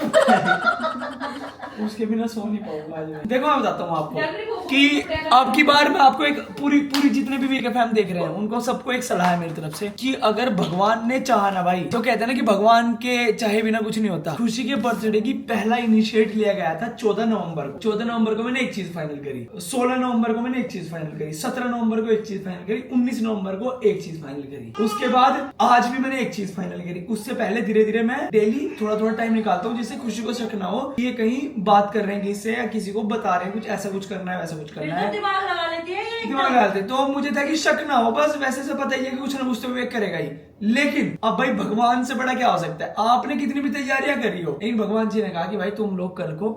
उसके बिना सो नहीं पाऊंगा आज मैं देखो मैं बताता हूँ आपको कि अब की बार मैं आपको एक पूरी जितने भी वीक फैम देख रहे हैं उनको सबको एक सलाह है मेरी तरफ से कि अगर भगवान ने चाहा ना भाई तो कहते हैं ना कि भगवान के चाहे बिना कुछ नहीं होता खुशी के बर्थडे की पहला इनिशिएट लिया गया था 14 नवंबर को मैंने एक चीज फाइनल करी 16 नवंबर को मैंने एक चीज फाइनल करी 17 नवंबर को एक चीज फाइनल करी 19 नवंबर को एक चीज फाइनल करी उसके बाद आज भी मैंने एक चीज फाइनल करी उससे पहले धीरे धीरे मैं डेली थोड़ा टाइम निकालता हूँ जिससे खुशी को शक ना हो कि ये कहीं बात कर रहे हैं किससे या किसी को बता रहे हैं कुछ ऐसा कुछ करना है वैसा सबमिट फिर करना तो है। दिमाग लगा लेती है ये दिमाग लगाते तो मुझे था कि शक ना हो, बस वैसे से पता ही है कि कुछ ना कुछ तो विवेक करेगा ही। लेकिन अब भाई भगवान से बड़ा क्या हो सकता है, आपने कितनी भी तैयारियां करी हो, लेकिन भगवान जी ने कहा कि भाई तुम लोग कल को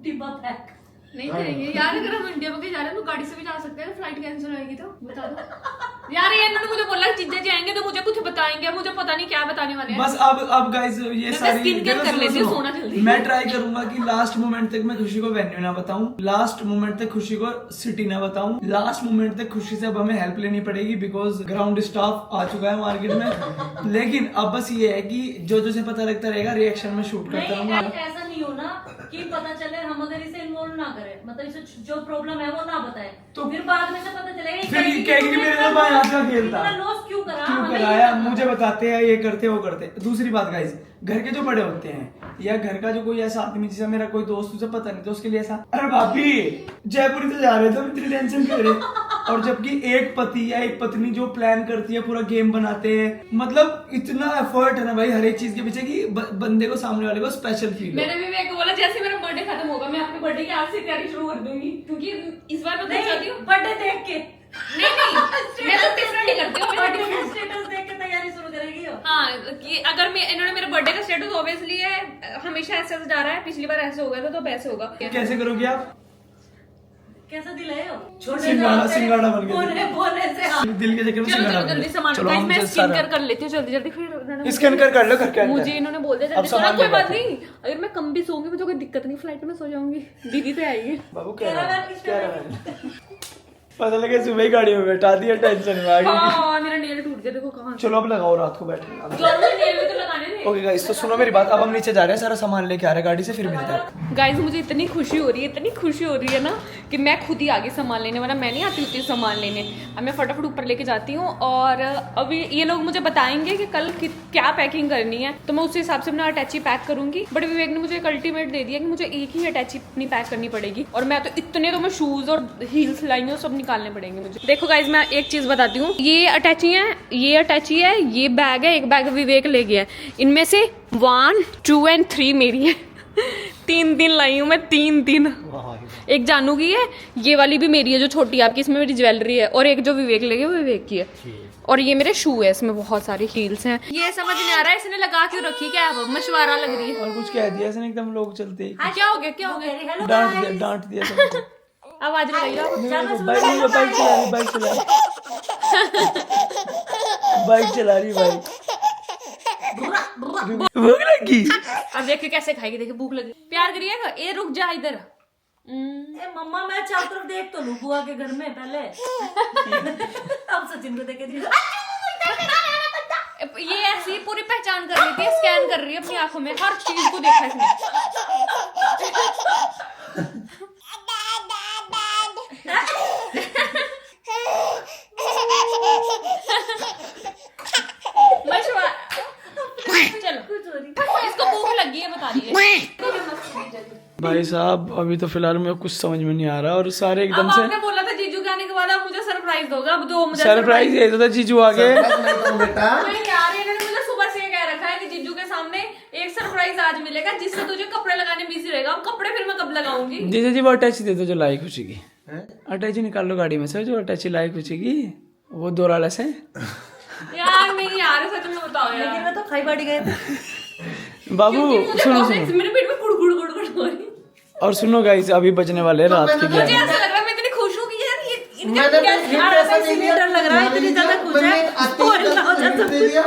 डिब्बा पैक। नहीं करेंगे यार, अगर हम इंडिया में कहीं जा रहे हैं तो गाड़ी से भी जा सकते हैं, फ्लाइट कैंसिल होगी तो बता दो यार। ये इन्होंने मुझे बोला जीजा जी आएंगे तो मुझे कुछ बताएंगे, मुझे पता नहीं क्या बताने वाले हैं। बस अब गाइस ये सारी स्किन केयर कर लेती हूँ, सोना जल्दी। मैं ट्राई करूंगा कि लास्ट मोमेंट तक मैं खुशी को वेन्यू ना बताऊं, लास्ट मोमेंट तक खुशी को सिटी ना बताऊं, लास्ट मोमेंट तक खुशी से अब हमें हेल्प लेनी पड़ेगी बिकॉज ग्राउंड स्टाफ आ चुका है मार्केट में। लेकिन अब बस ये है कि जो से पता लगता रहेगा रिएक्शन में शूट करता नहीं रहूंगा। ऐसा नहीं हो ना कि पता चले हम अगर इसे इन्वॉल्व ना करें, मतलब इसे जो प्रॉब्लम है वो ना बताए तो फिर बाद में से पता चलेगा फिर ये कहेगी कि मेरे पास यहाँ का खेल था, लॉस क्यों करा, क्यों हमें कराया, ये करना मुझे था। बताते हैं ये करते वो करते। दूसरी बात गाइस, घर के जो बड़े होते हैं या घर का जो कोई ऐसा आदमी, जैसे मेरा कोई दोस्त उसे पता नहीं तो उसके लिए ऐसा, अरे भाभी जयपुर तो जा रहे थे, इतनी टेंशन क्यों रहे। और जबकि एक पति या एक पत्नी जो प्लान करती है, पूरा गेम बनाते हैं, मतलब इतना एफर्ट है ना भाई हर एक चीज के पीछे कि बंदे को, सामने वाले को स्पेशल फील हो। मैंने भी विवेक को बोला जैसे मेरा बर्थडे खत्म होगा मैं अपने बर्थडे की आज से तैयारी शुरू कर दूंगी, क्योंकि इस बार मैं खुद चाहती हूँ। बर्थडे देख के नहीं मैं तो डिफरेंट ही करती हूँ बर्थडे बर्थडे। स्टेटस देख के तैयारी शुरू करेगी वो। हाँ कि अगर मैं इन्होंने मेरे बर्थडे का स्टेटस ऑब्वियसली है हमेशा ऐसे जा रहा है, पिछली बार ऐसे हो गया था तो अब ऐसे होगा। कैसे करोगे आप? कैसा दिलाए हो? सिंगाड़ा बन गया। बोले से हाँ। दिल के चक्कर में चलो सिंगाड़ा चलो बन जल्दी गया। सामान चलो गाइस हम मैं जल्दी स्किन सारा- केयर कर लेती हूँ जल्दी जल्दी, फिर उन्होंने स्किन केयर कर लो घर के अंदर। मुझे इन्होंने बोल दिया अब जल्दी सामान चलो, कोई ले बात बैठो। नहीं, अगर मैं कम भी सोऊंगी मुझे कोई दिक्कत नहीं, फ्लाइट में सो जाऊंगी, दीदी तो आएगी। बाबू क्या तेरा रहा घर है? किसने क्या रहा है? पता लगे सुबह ही गाड़ी में बैठा दिया, टेंशन में आ गई। हाँ मेरा नेल टूट गया देखो कहाँ। चलो अब लगाओ रात को बैठे। नेल भी तो लगाने थे। ओके गाइस, तो सुनो मेरी बात, अब हम नीचे जा रहे हैं, सारा सामान लेके आ रहे हैं गाड़ी से, फिर मिलते हैं। गाइस मुझे इतनी खुशी हो रही है, इतनी खुशी हो रही है ना कि मैं खुद ही आगे सामान लेने, वरना मैं नहीं आती होती सामान लेने। अब मैं फटाफट ऊपर लेके जाती हूँ और अभी ये लोग मुझे बताएंगे कि कल क्या पैकिंग करनी है, तो मैं उस हिसाब से अपना अटैची पैक करूंगी। बट विवेक ने मुझे एक अल्टीमेट दे दिया कि मुझे एक ही अटैची अपनी पैक करनी पड़ेगी, और मैं तो इतने तो मैं शूज और हील्स लाई हूँ, सब निकालने पड़ेंगे मुझे। देखो गाइस मैं एक चीज बताती हूँ, ये अटैची है, ये अटैची है, ये बैग है, एक बैग विवेक ले गया है, इनमें से 1, 2 और 3 मेरी है। 3 दिन लाई हूँ मैं, 3 दिन। एक जानू की है, ये वाली भी मेरी है जो छोटी आपकी, इसमें मेरी ज्वेलरी है, और एक जो विवेक ले गया वो विवेक की है, और ये मेरे शू है, इसमें बहुत सारी हील्स हैं। ये समझ नहीं आ रहा है इसने लगा क्यों रखी, क्या है मशवारा लग रही है। और कुछ कह दिया इसने एकदम लोग चलते ही, क्या हो गया क्या हो गया? डांट दिया सबको। आवाज लगाइए बाइक चला रही बाइक। भूख लगी। अब देख कैसे खाएगी, देखिए भूख लगी, प्यार करिएगा। ए रुक जा इधर। ए मम्मा मैं चारों तरफ देख तो लूं बुआ के घर में पहले। अब सचिन को देखे थी। ये ऐसी पूरी पहचान कर लेती है, स्कैन कर रही है अपनी आंखों में, हर चीज को देखा इसने। चलो इसको भूख लगी है बता दीजिए। भाई साहब अभी तो फिलहाल मुझे कुछ समझ में नहीं आ रहा, और सारे एकदम अब से आपने बोला था जीजू के आने के बाद आप मुझे सरप्राइज दोगे, अब दो मुझे सरप्राइज ये तो था जीजू आ गए। बेटा मैं यार इन्होंने मुझे सुबह से कह रखा है कि जीजू के सामने एक सरप्राइज आज मिलेगा जिससे तुझे कपड़े लगाने में इजी रहेगा। अब कपड़े फिर मैं कब लगाऊंगी? जीजा जी वो अटैची दे दो जो लाई खुशी की, अटैची निकाल लो गाड़ी में से, जो अटैची लाई खुशी की, वो दोराला से। यार नहीं यार सच में बताओ यार। लेकिन मैं तो खाई बाड़ी गए थे। बाबू सुनो सुनो, मेरे पेट में गुड़ गुड़ गुड़ गुड़ हो रही। और सुनो गाइस अभी बजने वाले रात के मुझे 11। ऐसा लग रहा है मैं इतनी खुश हूँ कि यार ये इनका मैंने क्या हिंट ऐसा नहीं दिया, डर लग रहा है, इतनी ज्यादा खुश है। हिंट दे दिया,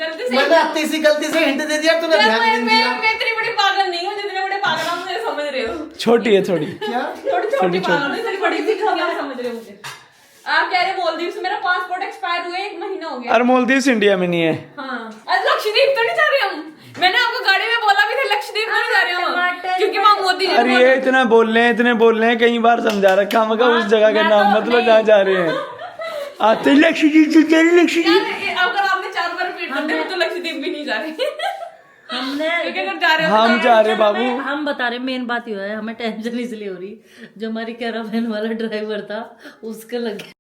गलती से मैंने आती सी गलती से हिंट दे दिया, तूने यार, ध्यान नहीं दिया। मैं इतनी बड़ी पागल नहीं हूँ जितने बड़े पागल आप मुझे समझ रहे हो। छोटी है थोड़ी। क्या छोटी छोटी पागल हूँ, इतनी बड़ी भी क्या समझ रहे हो मुझे? आप कह रहे मालदीव से मेरा पासपोर्ट एक्सपायर हुए 1 महीना हो गया। और मालदीव्स इंडिया में नहीं है। हाँ आज लक्षद्वीप तो नहीं जा रहे हम, मैंने आपको गाड़ी में बोला भी था लक्षद्वीप तो नहीं जा रहे हम, क्योंकि वहाँ मोदी जी अरे ये इतना बोल रहे हैं, इतने बोल रहे हैं, कई बार समझा रखा मगर उस जगह का नाम मतलब जहाँ जा रहे हैं आते लक्षद्वीप से जा रहे लक्षद्वीप। यार अगर आपने 4 बार रिपीट कर दिया तो लक्षद्वीप भी नहीं जा रहे। हमने क्योंकि अगर जा रहे हो हम जा रहे बाबू। हम बता रहे मेन बात ये है, हमें टेंशन इसलिए हो रही जो हमारी कैरावैन वाला ड्राइवर था उसका लग गया।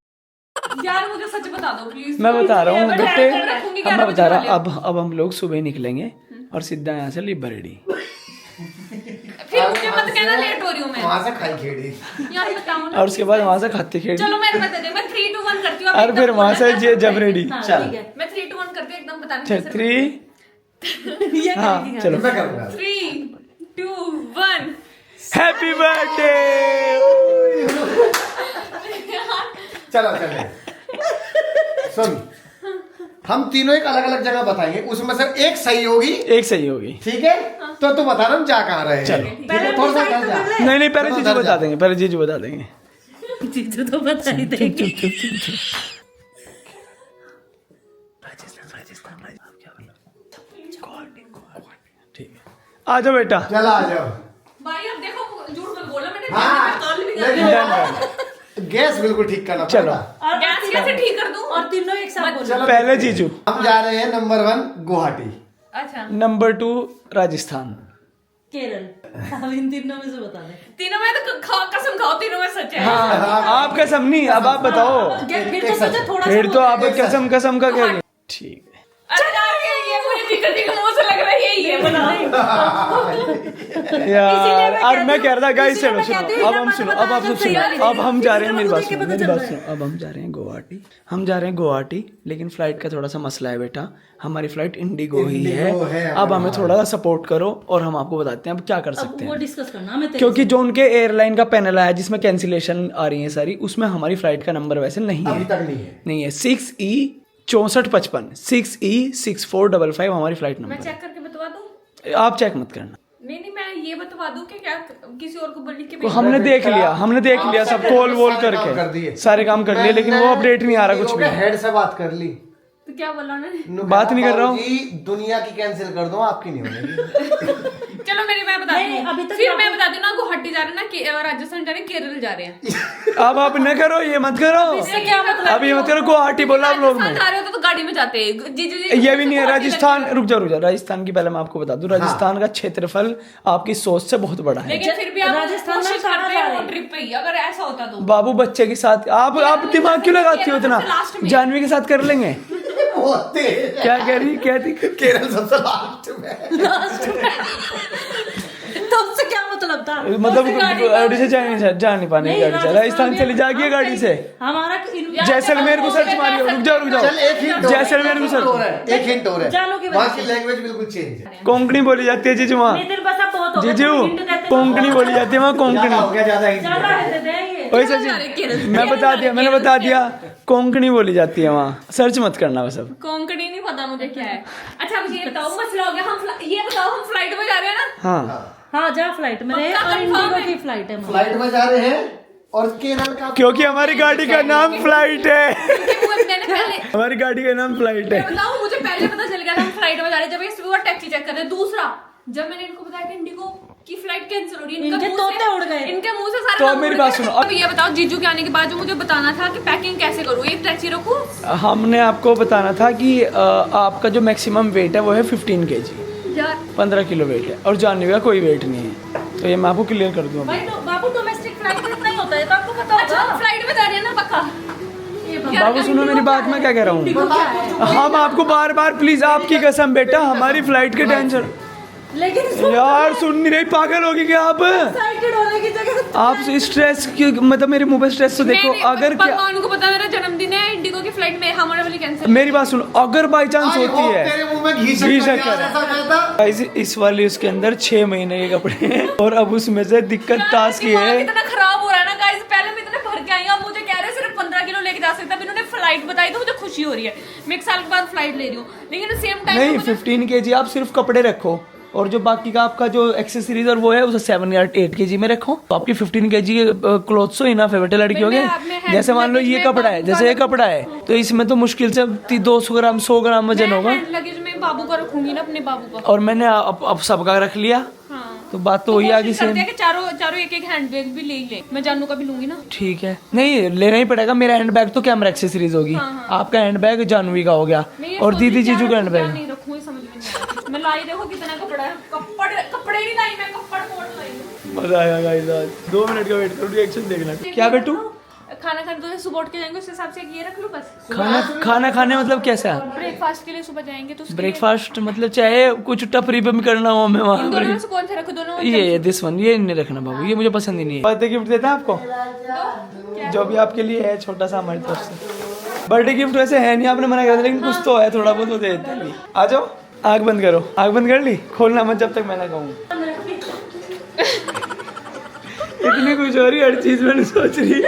यार मुझे सच बता दो प्लीज। मैं बता रहा हूँ मैं बेटे, ध्यान रखूंगी अब मैं बता रहा हूँ, 11 बजे अब हम लोग सुबह निकलेंगे और सीधा यहाँ से लिबरेडी। फिर उसके बाद मत कहना लेट हो रही हूँ मैं। वहाँ से खाई खेड़ी। यार बताओ ना। और उसके बाद वहां से खाते खेड़ चलो मैं बता दे, मैं 3 2 1 करती हूँ। और फिर वहां से जब रेडी चल मैं 3 2 1 करती हूँ, एकदम बताने चल से। 3 हाँ चलो मैं करूँगा। 3 2 1। Happy birthday. चलो चले। सुन, हम तीनों एक अलग अलग जगह बताएंगे, उसमें से एक सही होगी। एक सही होगी। ठीक है, तो तू बता रहा हम जा कहाँ रहे हैं। चलो। ठीक है, थोड़ा सा इधर जा। नहीं नहीं पहले चलो, जीजू उधर बता जा। देंगे, पहले जीजू बता देंगे। चीजों तो बता ही देंगे। ठीक है आ जाओ बेटा। चला आ जाओ। भाई अब देखो झूठ मत बोला, मैंने हाँ, कॉल भी लेकिन कर गैस बिल्कुल ठीक करना चलो। पड़ेगा। गैस कैसे ठीक कर दूं? और तीनों एक साथ बोलो। चलो, पहले जीजू, हम जा रहे हैं नंबर 1 गुवाहाटी। अच्छा नंबर 2 राजस्थान। केरल। अब इन तीनों में से बता दे। तीनों में तो कसम खाओ, तीनों में सच है। हाँ आप कसम नहीं, अब आप बताओ। फिर तो सोचो थोड़ा सा फिर तो बोलो। आप कसम कसम का कह रहे। ठीक है अरे यार ये मुझे दिक्कत ही मुंह से लग रहा है यही है बनाओ। यार और मैं कह रहा था गाइस इसीलिए चलो मैं सुनो, कहती हूँ, अब हम मत सुनो, बता, अब आप जब सुनो, तैयारी अब हम जा रहे हैं, मेरी बात इसीलिए सुनो, मुझे मेरी पता बात चल सुनो। अब हम जा रहे हैं गुवाहाटी, हम जा रहे हैं गुवाहाटी, लेकिन फ्लाइट का थोड़ा सा मसला है बेटा। हमारी फ्लाइट इंडिगो ही इंडिगो है। है अब हमें थोड़ा सा सपोर्ट करो और हम आपको बताते हैं अब क्या कर अब सकते वो हैं। डिस्कस करना हमें तेरे क्योंकि जो उनके एयरलाइन का पैनल आया जिसमें कैंसिलेशन आ रही है सारी, उसमें हमारी फ्लाइट का नंबर वैसे नहीं अभी है। तक नहीं है। नहीं है 6E 6455 6E 6455 हमारी फ्लाइट मैं नंबर चेक करके बतवा दूं? है। आप चेक मत करना, नहीं मैं ये बतवा दूं कि क्या किसी और को बोल के तो हमने देख लिया सब कॉल वॉल सारे काम कर करके दिए। सारे काम कर लिए, लेकिन वो अपडेट नहीं आ रहा कुछ भी। हेड से बात कर ली। तो क्या बोला उन्होंने? बात नहीं कर रहा हूँ। बाबूजी, दुनिया की कैंसिल कर दो, आपकी नहीं होगी। चलो मेरी मैं बता नहीं, अभी दूं, तक फिर आप- मैं बता दूं ना, गुवाहाटी जा रहे हैं ना, राजस्थान जा रहे हैं, केरल जा रहे हैं। अब आप न करो, ये मत करो, इससे क्या मतलब? अब ये मत करो। गुवाहाटी बोला आप लोग राजस्थान में, जा रहे होते तो गाड़ी में जाते हैं। जी ये भी नहीं है। राजस्थान रुक जाओ, राजस्थान की पहले मैं आपको बता दूं, राजस्थान का क्षेत्रफल आपकी सोच से बहुत बड़ा है। लेकिन फिर भी आप राजस्थान में कोशिश कहाँ करते जा हैं रहे वो हैं? ट्रिप पे ही, अगर ऐसा होता तो। बाबू बच्चे के साथ आप दिमाग क्यों लगाती हो इतना? लास्ट में। जानवी के साथ कर लेंगे। होते क्या कह रही, क्या थी? केरल सबसे लास्ट में। तुमसे क्या मतलब था? मतलब गाड़ी से जा नहीं पाने नहीं, गाड़ी से। राजस्थान चली जाएगी हम गाड़ी से। हमारा जैसलमेर को सर्च मारियो। रुक जाओ चल एक हिंट जैसलमेर को सर्च। एक हिंट और है, जानो की वहाँ वजह की से। लैंग्वेज बिल्कुल चेंज है। कोंकणी बोली जाती है जीजू वहाँ। नितिन बस अब बहुत हो गया, जीजू तुम hint देते हो। कोंकणी बोली जाती है वहाँ, ज्यादा हो कोंकणी। गया, ज्यादा hint ज्यादा दिया। है देते हैं ये। वही केरल जा रहे हैं, केरल। सच मैंने बता दिया कोंकणी बोली जाती है वहाँ। सर्च मत करना बस अब। कोंकणी नहीं पता मुझे क्या है। अच्छा अब ये बताओ, मसला हो गया, ये बताओ हम फ्लाइट में जा रहे हैं ना? हाँ हाँ जा फ्लाइट में रहे, पक्का और confirm इंडिगो है? की फ्लाइट है हमारी। फ्लाइट में जा रहे हैं और केरल का क्योंकि हमारी गाड़ी का नाम फ्लाइट है। क्योंकि मैंने पहले हमारी गाड़ी का नाम फ्लाइट है। मैं बताऊं, मुझे पहले पता चल गया था हम फ्लाइट में जा रहे हैं, जब ये सुबह टैक्सी चेक कर रहे हैं। दूसरा, जब मैंने इनको बताया कि इंडिगो की फ्लाइट कैंसिल हो रही है, इनके तोते उड़ गए। इनके मुंह से सारे तो अब नाम मेरी उड़ बात गए। सुनो, अब ये बताओ, जीजू के आने के बाद जो मुझे बताना था कि पैकिंग कैसे करूँ, एक टैक्सी रखूँ? हमने आपको बताना था कि आपका जो मैक्सिमम वेट है वो है 15 kg, यार 15 किलो वेट है, और जानवी का कोई वेट नहीं है। तो ये मैं आपको क्लियर कर दूँ। भाई तो बाबू डोमेस्टिक फ्लाइट में इतना ही होता है, तो आपको पता अच्छा होगा। फ्लाइट में जा रहे हैं ना पक्का? यार, बाबू सुनो मेरी बात, मैं क्या कह रहा हूँ। इंडिगो क्या है? हम आपको बार बार प्लीज, आपकी कसम बेटा, हमारी फ्लाइट के टेंशन। लेकिन यार सुन नहीं रही, पागल होगी क्या आप? एक्साइटेड होने की जगह आप स्ट्रेस की मतलब मेरे मुंह पे स्ट्रेस तो देखो। नहीं, अगर क्या, भगवान को पता मेरा जन्मदिन है, इंडिगो की फ्लाइट में हमारे वाली कैंसिल। मेरी बात सुनो, अगर बाई चांस आई होती होप है, तेरे मुंह में घी घी शक्कर शक्कर। ऐसा कहता। Guys, इस वाली उसके अंदर 6 महीने के कपड़े हैं, और अब उसमें से दिक्कत टास्क ये है। इतना खराब हो रहा है ना गाइस, पहले मैं इतने भर के आई हूं, अब मुझे कह रहे हैं सिर्फ 15 किलो लेके जा सकता है। इन्होंने फ्लाइट बताई तो मुझे खुशी हो रही है, मैं 1 साल के बाद फ्लाइट ले रही हूँ, लेकिन सेम टाइम नहीं 15 kg आप सिर्फ कपड़े रखो, और जो बाकी का आपका जो एक्सेसरीज और वो है उसे 7 या 8 kg में रखो, तो आपकी 15 kg क्लोथ्स तो इनफ है बेटे लड़की हो गए। जैसे मान लो ये कपड़ा है, जैसे ये कपड़ा है, तो इसमें तो मुश्किल से 200 ग्राम 100 ग्राम वजन होगा। लगेज में बाबू का रखूंगी ना, अपने बाबू का। और मैंने अब सबका रख लिया, हाँ तो बात तो वही आ गई कोशिश करते सेम। हैं कि चारों एक हैंड बैग भी ले ही ले। मैं जानू का भी लूंगी ना। ठीक है, नहीं लेना ही पड़ेगा। मेरा हैंड बैग तो कैमरा एक्सेसरीज होगी, आपका हैंड बैग जानवी का हो गया, मैं ये और सोच दीदी रही जीजू का क्या हैंड रखूं, क्या बैग। नहीं रखूं, ये समझ में नहीं आ रहा। मैं लाई देखो कितना कपड़ा है, कपड़े नहीं लाई मैं, कपड़ मोड़ लाई हूं। मजा आएगा गाइस आज। 2 मिनट का वेट करो, रिएक्शन देखना। क्या बेटू? खाना खाने तो सुबह उठ के जाएंगे, उस हिसाब से ये रख लो बस। खाना खाने मतलब कैसा? ब्रेकफास्ट के लिए सुबह जाएंगे तो ब्रेकफास्ट मतलब चाहे कुछ टपरी पे भी करना हो हमें वहाँ इन दोनों में पर। से कौन सा रखो? दोनों ये दिस वन, ये नहीं रखना बाबू, ये मुझे पसंद ही नहीं है। बर्थडे गिफ्ट देता है आपको, जो भी आपके लिए है छोटा सा हमारी तरफ से। बर्थडे गिफ्ट वैसे है नहीं, आपने मना कर दिया, लेकिन कुछ तो है थोड़ा बहुत, वो दे देते हैं। आ जाओ, आँख बंद करो, आँख बंद कर ली, खोलना मत जब तक मैं ना कहूँ। इतनी कुछ हो रही, हर चीज मैंने सोच रही।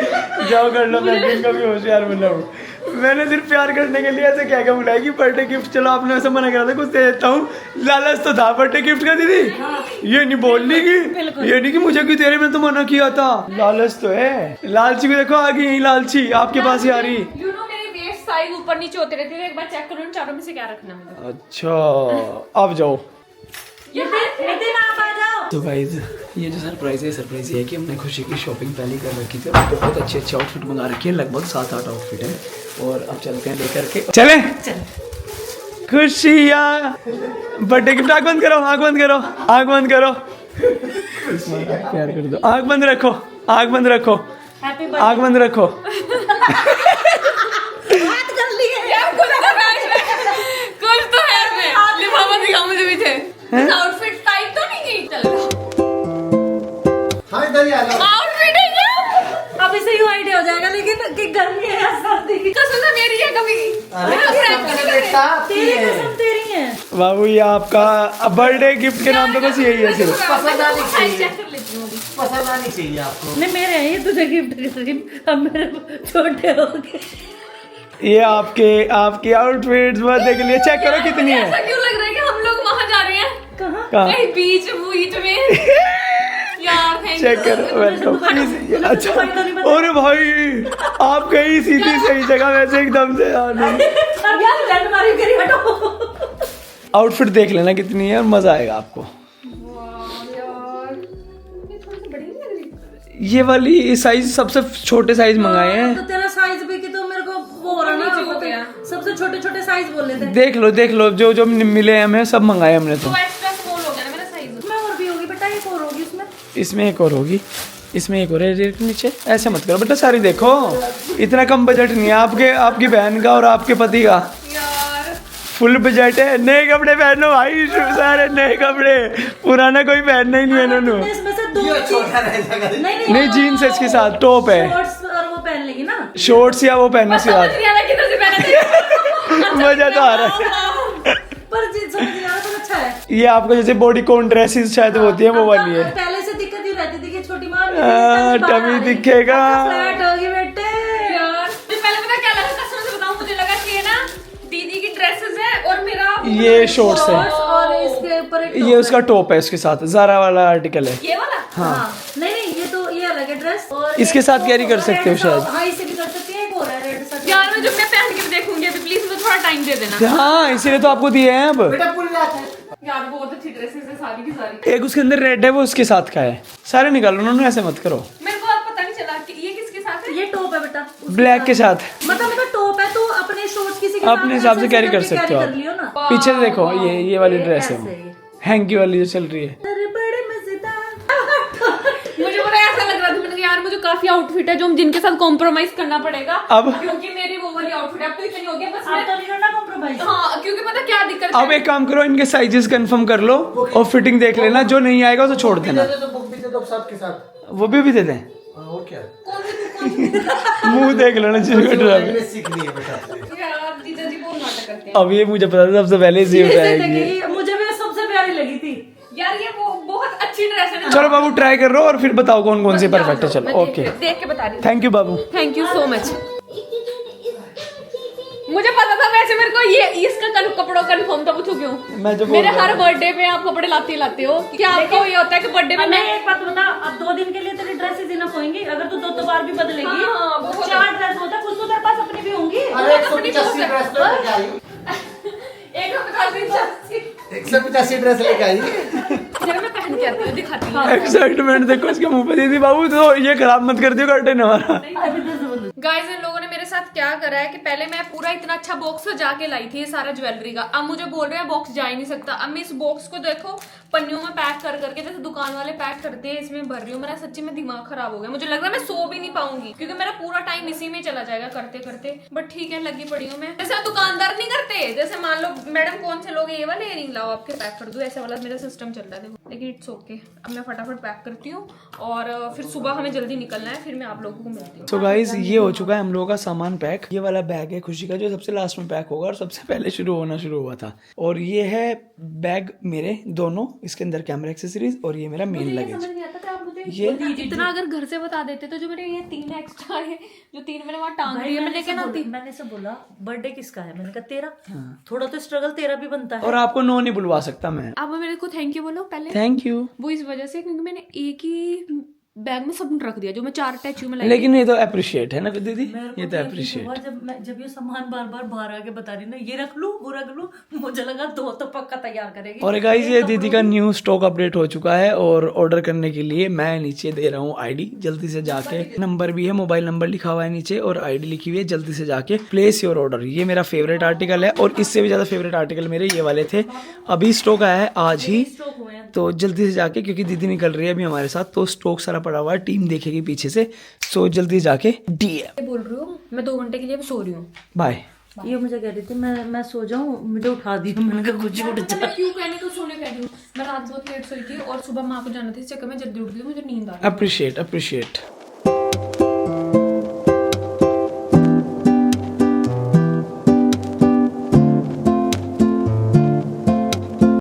जाओ कर लो पैकिंग, का भी होशियार बना हूँ मैंने। सिर्फ प्यार करने के लिए ऐसे क्या क्या बुलाएगी बर्थडे गिफ्ट। चलो आपने ऐसा मना करा था, कुछ दे देता हूँ, लालच तो था बर्थडे गिफ्ट का दीदी। ये नहीं बोलनी की, ये नहीं कि मुझे क्यों तेरे में तो मना किया था, लालच तो है। लालची भी देखो आ गई, यही लालची आपके पास ही आ रही। यू नो मेरे वेस्ट साइज ऊपर नीचे होते रहते हैं, एक बार चेक करो इन चारों में से क्या रखना है। अच्छा अब जाओ। नितिन आप आ जाओ। तो गाइज ये जो सरप्राइज ये है कि हमने खुशी की शॉपिंग पहले कर रखी थी और बहुत अच्छे आउटफिट मंगा रखी है, लगभग 7-8 आउटफिट है। और अब चलते हैं लेकर के, चले खुशियाँ बर्थडे गिफ्ट। आँख बंद करो, आँख बंद करो, आँख बंद करो, प्यार कर दो, आँख बंद रखो, आँख बंद रखो, हैप्पी आँख बंद रखो। बात कर ली है यार कुछ तो है इसमें। लिफाफा दिखा मुझे पीछे, आउटफिट टाइप तो नहीं की। चलो हाँ इधर ही आ जाओ। आउटफिट है क्या? अब इसे यूं आइडिया हो जाएगा, लेकिन कि गर्मी है या सर्दी की। कसम से मेरी है कभी। तेरी कसम तेरी है। बाबू ये आपका बर्थडे गिफ्ट के नाम पे बस यही है सिर्फ। पसंद आनी चाहिए। चेक कर लेती हूँ अभी। पसंद आनी चाहिए आपको। नहीं मेरे हैं ये, तुझे गिफ्ट कर रही, अब मेरे छोटे हो गए। ये आपकी आउटफिट्स बर्थडे के लिए चेक करो कितनी है। ऐसा क्यों लग रहा है कि हम लोग वहाँ जा रहे हैं? कहाँ? कहाँ? कहीं बीच में। यार थैंक चेक यू। करो, वेलकम। मुझे अच्छा भाई तो नहीं पता। अरे भाई आप कहीं सीधी सही जगह वैसे एकदम से यार नहीं। अब यार जल्द मारी करी, हटो। आउटफिट देख लेना कितनी है और मजा आएगा आपको। यार ये थोड़ी सी बड़ी नहीं लग रही? ये वाली साइज सबसे छोटे साइज मंगाए हैं। तो तेरा साइज भी कि तो मेरे को वो हो रहा ना, नीचे हो गया। सबसे छोटे छोटे साइज बोले थे। देख लो जो जो मिले हमें सब मंगाए हमने तो। तो एक्स्ट्रा स्मॉल हो गया ना मेरा साइज। इसमें और भी होगी बेटा, एक और होगी इसमें। इसमें एक और होगी, इसमें एक और है रेट के नीचे। ऐसे मत करो बेटा, सारी देखो, इतना कम बजट नहीं है आपकी बहन का और आपके पति का। यार फुल बजट है। नए कपड़े पहनो भाई, सारे नए कपड़े, पुराना कोई पहनना ही नहीं है इन्होंने। तुमने इसमें से दो चीज छोटा रह जाएगा। नहीं जीन्स है इसके साथ, टॉप है, शॉर्ट्स और वो पहन लेगी ना। शॉर्ट्स या वो पहनने के साथ। नहीं आ रहा किधर से पहना था। मजा तो आ रहा है। पर जींस समझ नहीं आ रहा, तो अच्छा है। ये आपको जैसे बॉडी कॉन ड्रेसेस शायद होती है वो वाली है। पहले से दिक्कत ही रहती थी कि छोटी माँ टमी दिखेगा। फ्लैट होगी बेटे। यार मुझे पहले पता क्या लगा, कसम से बताऊं, मुझे लगा कि ये ना दीदी की ड्रेसेस है और मेरा ये शॉर्ट्स है, और इसके ऊपर एक ये उसका टॉप है, उसके साथ जारा वाला आर्टिकल है। ये वाला। हाँ नहीं ये तो ये अलग है ड्रेस। और इसके एक साथ वो कैरी कर सकते हो red शायद। सा- हाँ इसे भी कर सकती है। एक और है रेड सा। यार मैं जब मैं पहन के भी देखूंगी अभी, प्लीज मुझे थोड़ा टाइम दे देना। हाँ इसीलिए तो आपको दिए हैं अब। बेटा पुल जाता है। यार बहुत अच्छी ड्रेसेस है सारी की सारी। एक उसके अंदर रेड है, वो उसके साथ का है। सारे निकालो उन्होंने, ऐसे मत करो। मेरे को अब पता नहीं चला कि ये किसके साथ है। ये टॉप है बेटा, ब्लैक के साथ मतलब टॉप है तो अपने शॉर्ट्स किसी के अपने हिसाब से कैरी कर सकते हो आप। कर लियो ना। पीछे से देखो, ये वाली ड्रेस है, ऐसे ही। हैंकी वाली जो चल रही है। अरे बड़े मजेदार। मुझे पता ऐसा लग रहा था, मैंने कहा यार मुझे काफी आउटफिट है जो जिनके साथ कॉम्प्रोमाइज करना पड़ेगा अब? क्योंकि मेरी वो वाली आउटफिट अब तो इतनी हो गया बस आप तो नहीं करना कॉम्प्रोमाइज। हाँ क्योंकि पता क्या दिक्कत अब एक काम करो, इनके साइजेस कंफर्म कर लो और फिटिंग देख लेना, जो नहीं आएगा उसे छोड़ देना। तो बुक भी दे दो साथ के साथ। वो भी दे दें। और क्या? मुंह देख लेना जिसको ड्राइव। लैंग्वेज सीखनी है बेटा। यार जीजा जी बहुत नाटक करते हैं। अब ये मुझे पता था सबसे पहले इसे उठाएगी। मुझे भी सबसे प्यारी लगी थी। यार ये वो बहुत अच्छी ड्रेस है ना। चलो बाबू ट्राई कर लो और फिर बताओ कौन कौन से परफेक्ट है। चलो ओके, देख के बता रही हूँ। Thank you Babu. Thank you so much. मुझे पता था वैसे, मेरे को ये इसका कपड़ों कंफर्म था, पूछो क्यों। मैं जो बोल मेरे रहा हर बर्थडे पे आप कपड़े लाते हो। क्या आपको ये होता है कि बर्थडे में मैं एक बात बता, अब 2 दिन के लिए तेरी ड्रेसेस इनफ होंगी। अगर तू 2 बार भी बदलेगी, हाँ, वो हो 4 ड्रेस होता है, कुछ तो तेरे पास अपनी भी होंगी। अरे 185 ड्रेस लेके आई। एक 185 ड्रेस लेके आई। जरा मैं पहन के आती हूँ, दिखाती हूँ। एक्साइटमेंट देखो इसके मुंह पे दीदी। बाबू तो ये खराब मत कर दियो कर्टन हमारा। गाइस इन लोगों ने मेरे साथ क्या करा है कि पहले मैं पूरा इतना अच्छा बॉक्स सजा के लाई थी ये सारा ज्वेलरी का। अब मुझे बोल रहे हैं बॉक्स जा ही नहीं सकता। अब मैं इस बॉक्स को देखो पन्नियों में पैक कर करके जैसे दुकान वाले पैक करते हैं इसमें भर रही हूँ। मेरा सच्ची में दिमाग खराब हो गया, मुझे लग रहा है मैं सो भी नहीं पाऊंगी क्योंकि मेरा पूरा टाइम इसी में चला जाएगा करते करते। बट ठीक है, लगी पड़ी हूँ मैं। जैसे दुकानदार नहीं करते, जैसे मान लो मैडम कौन से लोग ये वाले इयरिंग लाओ आपके पैक कर दो, ऐसा वाला मेरा सिस्टम चल रहा है देखो। लेकिन इट्स ओके, अब मैं फटाफट पैक करती हूँ और फिर सुबह हमें जल्दी निकलना है, फिर मैं आप लोगों को मिलती हूँ। तो गाइस ये हो चुका है हम लोगों का सामान पैक। ये वाला बैग है खुशी का जो सबसे लास्ट में पैक होगा और सबसे पहले शुरू हुआ था। और ये है बैग मेरे दोनों, इसके अंदर कैमरा एक्सेसरीज और ये मेरा मेन लगेज। ये इतना अगर घर से बता देते तो जो मेरे ये 3 एक्स्ट्रा है, जो 3 मैंने वहाँ टांग दिए, मैंने से बोला बर्थडे किसका है, मैंने कहा तेरा। थोड़ा तो स्ट्रगल तेरा भी बनता है। और आपको नो नहीं बुलवा सकता मैं। आप मेरे को थैंक यू बोलो पहले। Thank you. वो इस वजह से क्योंकि मैंने एक ही बैग में सब रख दिया जो मैं 4 टैचू में लाई। लेकिन ये तो अप्रिशिएट है ना दीदी, ये तो अप्रिशिएट। जब ये सामान बार बार बाहर आके बता रही ना ये रख लूं वो रख लूं, मुझे लगा 2 तो पक्का तैयार करेगी। और गाइस ये दीदी का न्यू स्टॉक अपडेट हो चुका है और ऑर्डर करने के लिए मैं नीचे दे रहा हूँ आईडी, जल्दी से जाके नंबर भी है, मोबाइल नंबर लिखा हुआ है नीचे और आईडी लिखी हुई है, जल्दी से जाके प्लेस योर ऑर्डर। ये मेरा फेवरेट आर्टिकल है और इससे भी ज्यादा फेवरेट आर्टिकल मेरे ये वाले थे, अभी स्टॉक आया है आज ही, तो जल्दी से जाके, क्योंकि दीदी निकल रही है अभी हमारे साथ तो स्टॉक सारा पड़ा हुआ है, टीम देखेगी पीछे से, सो जल्दी जाके डीएम। बोल रही हूँ मैं 2 घंटे के लिए सो रही हूँ। बाय। ये मुझे कह रही थी मैं सो जाऊं, मुझे उठा दी, मैंने कहा कुछ उठ जा। क्यों कहने को सोने कह रही हूँ, मैं रात बहुत लेट सोई थी और सुबह माँ को जाना था, इस चक्कर में जल्दी उठ गई, मुझे नींद आ रही। अप्रिशिएट।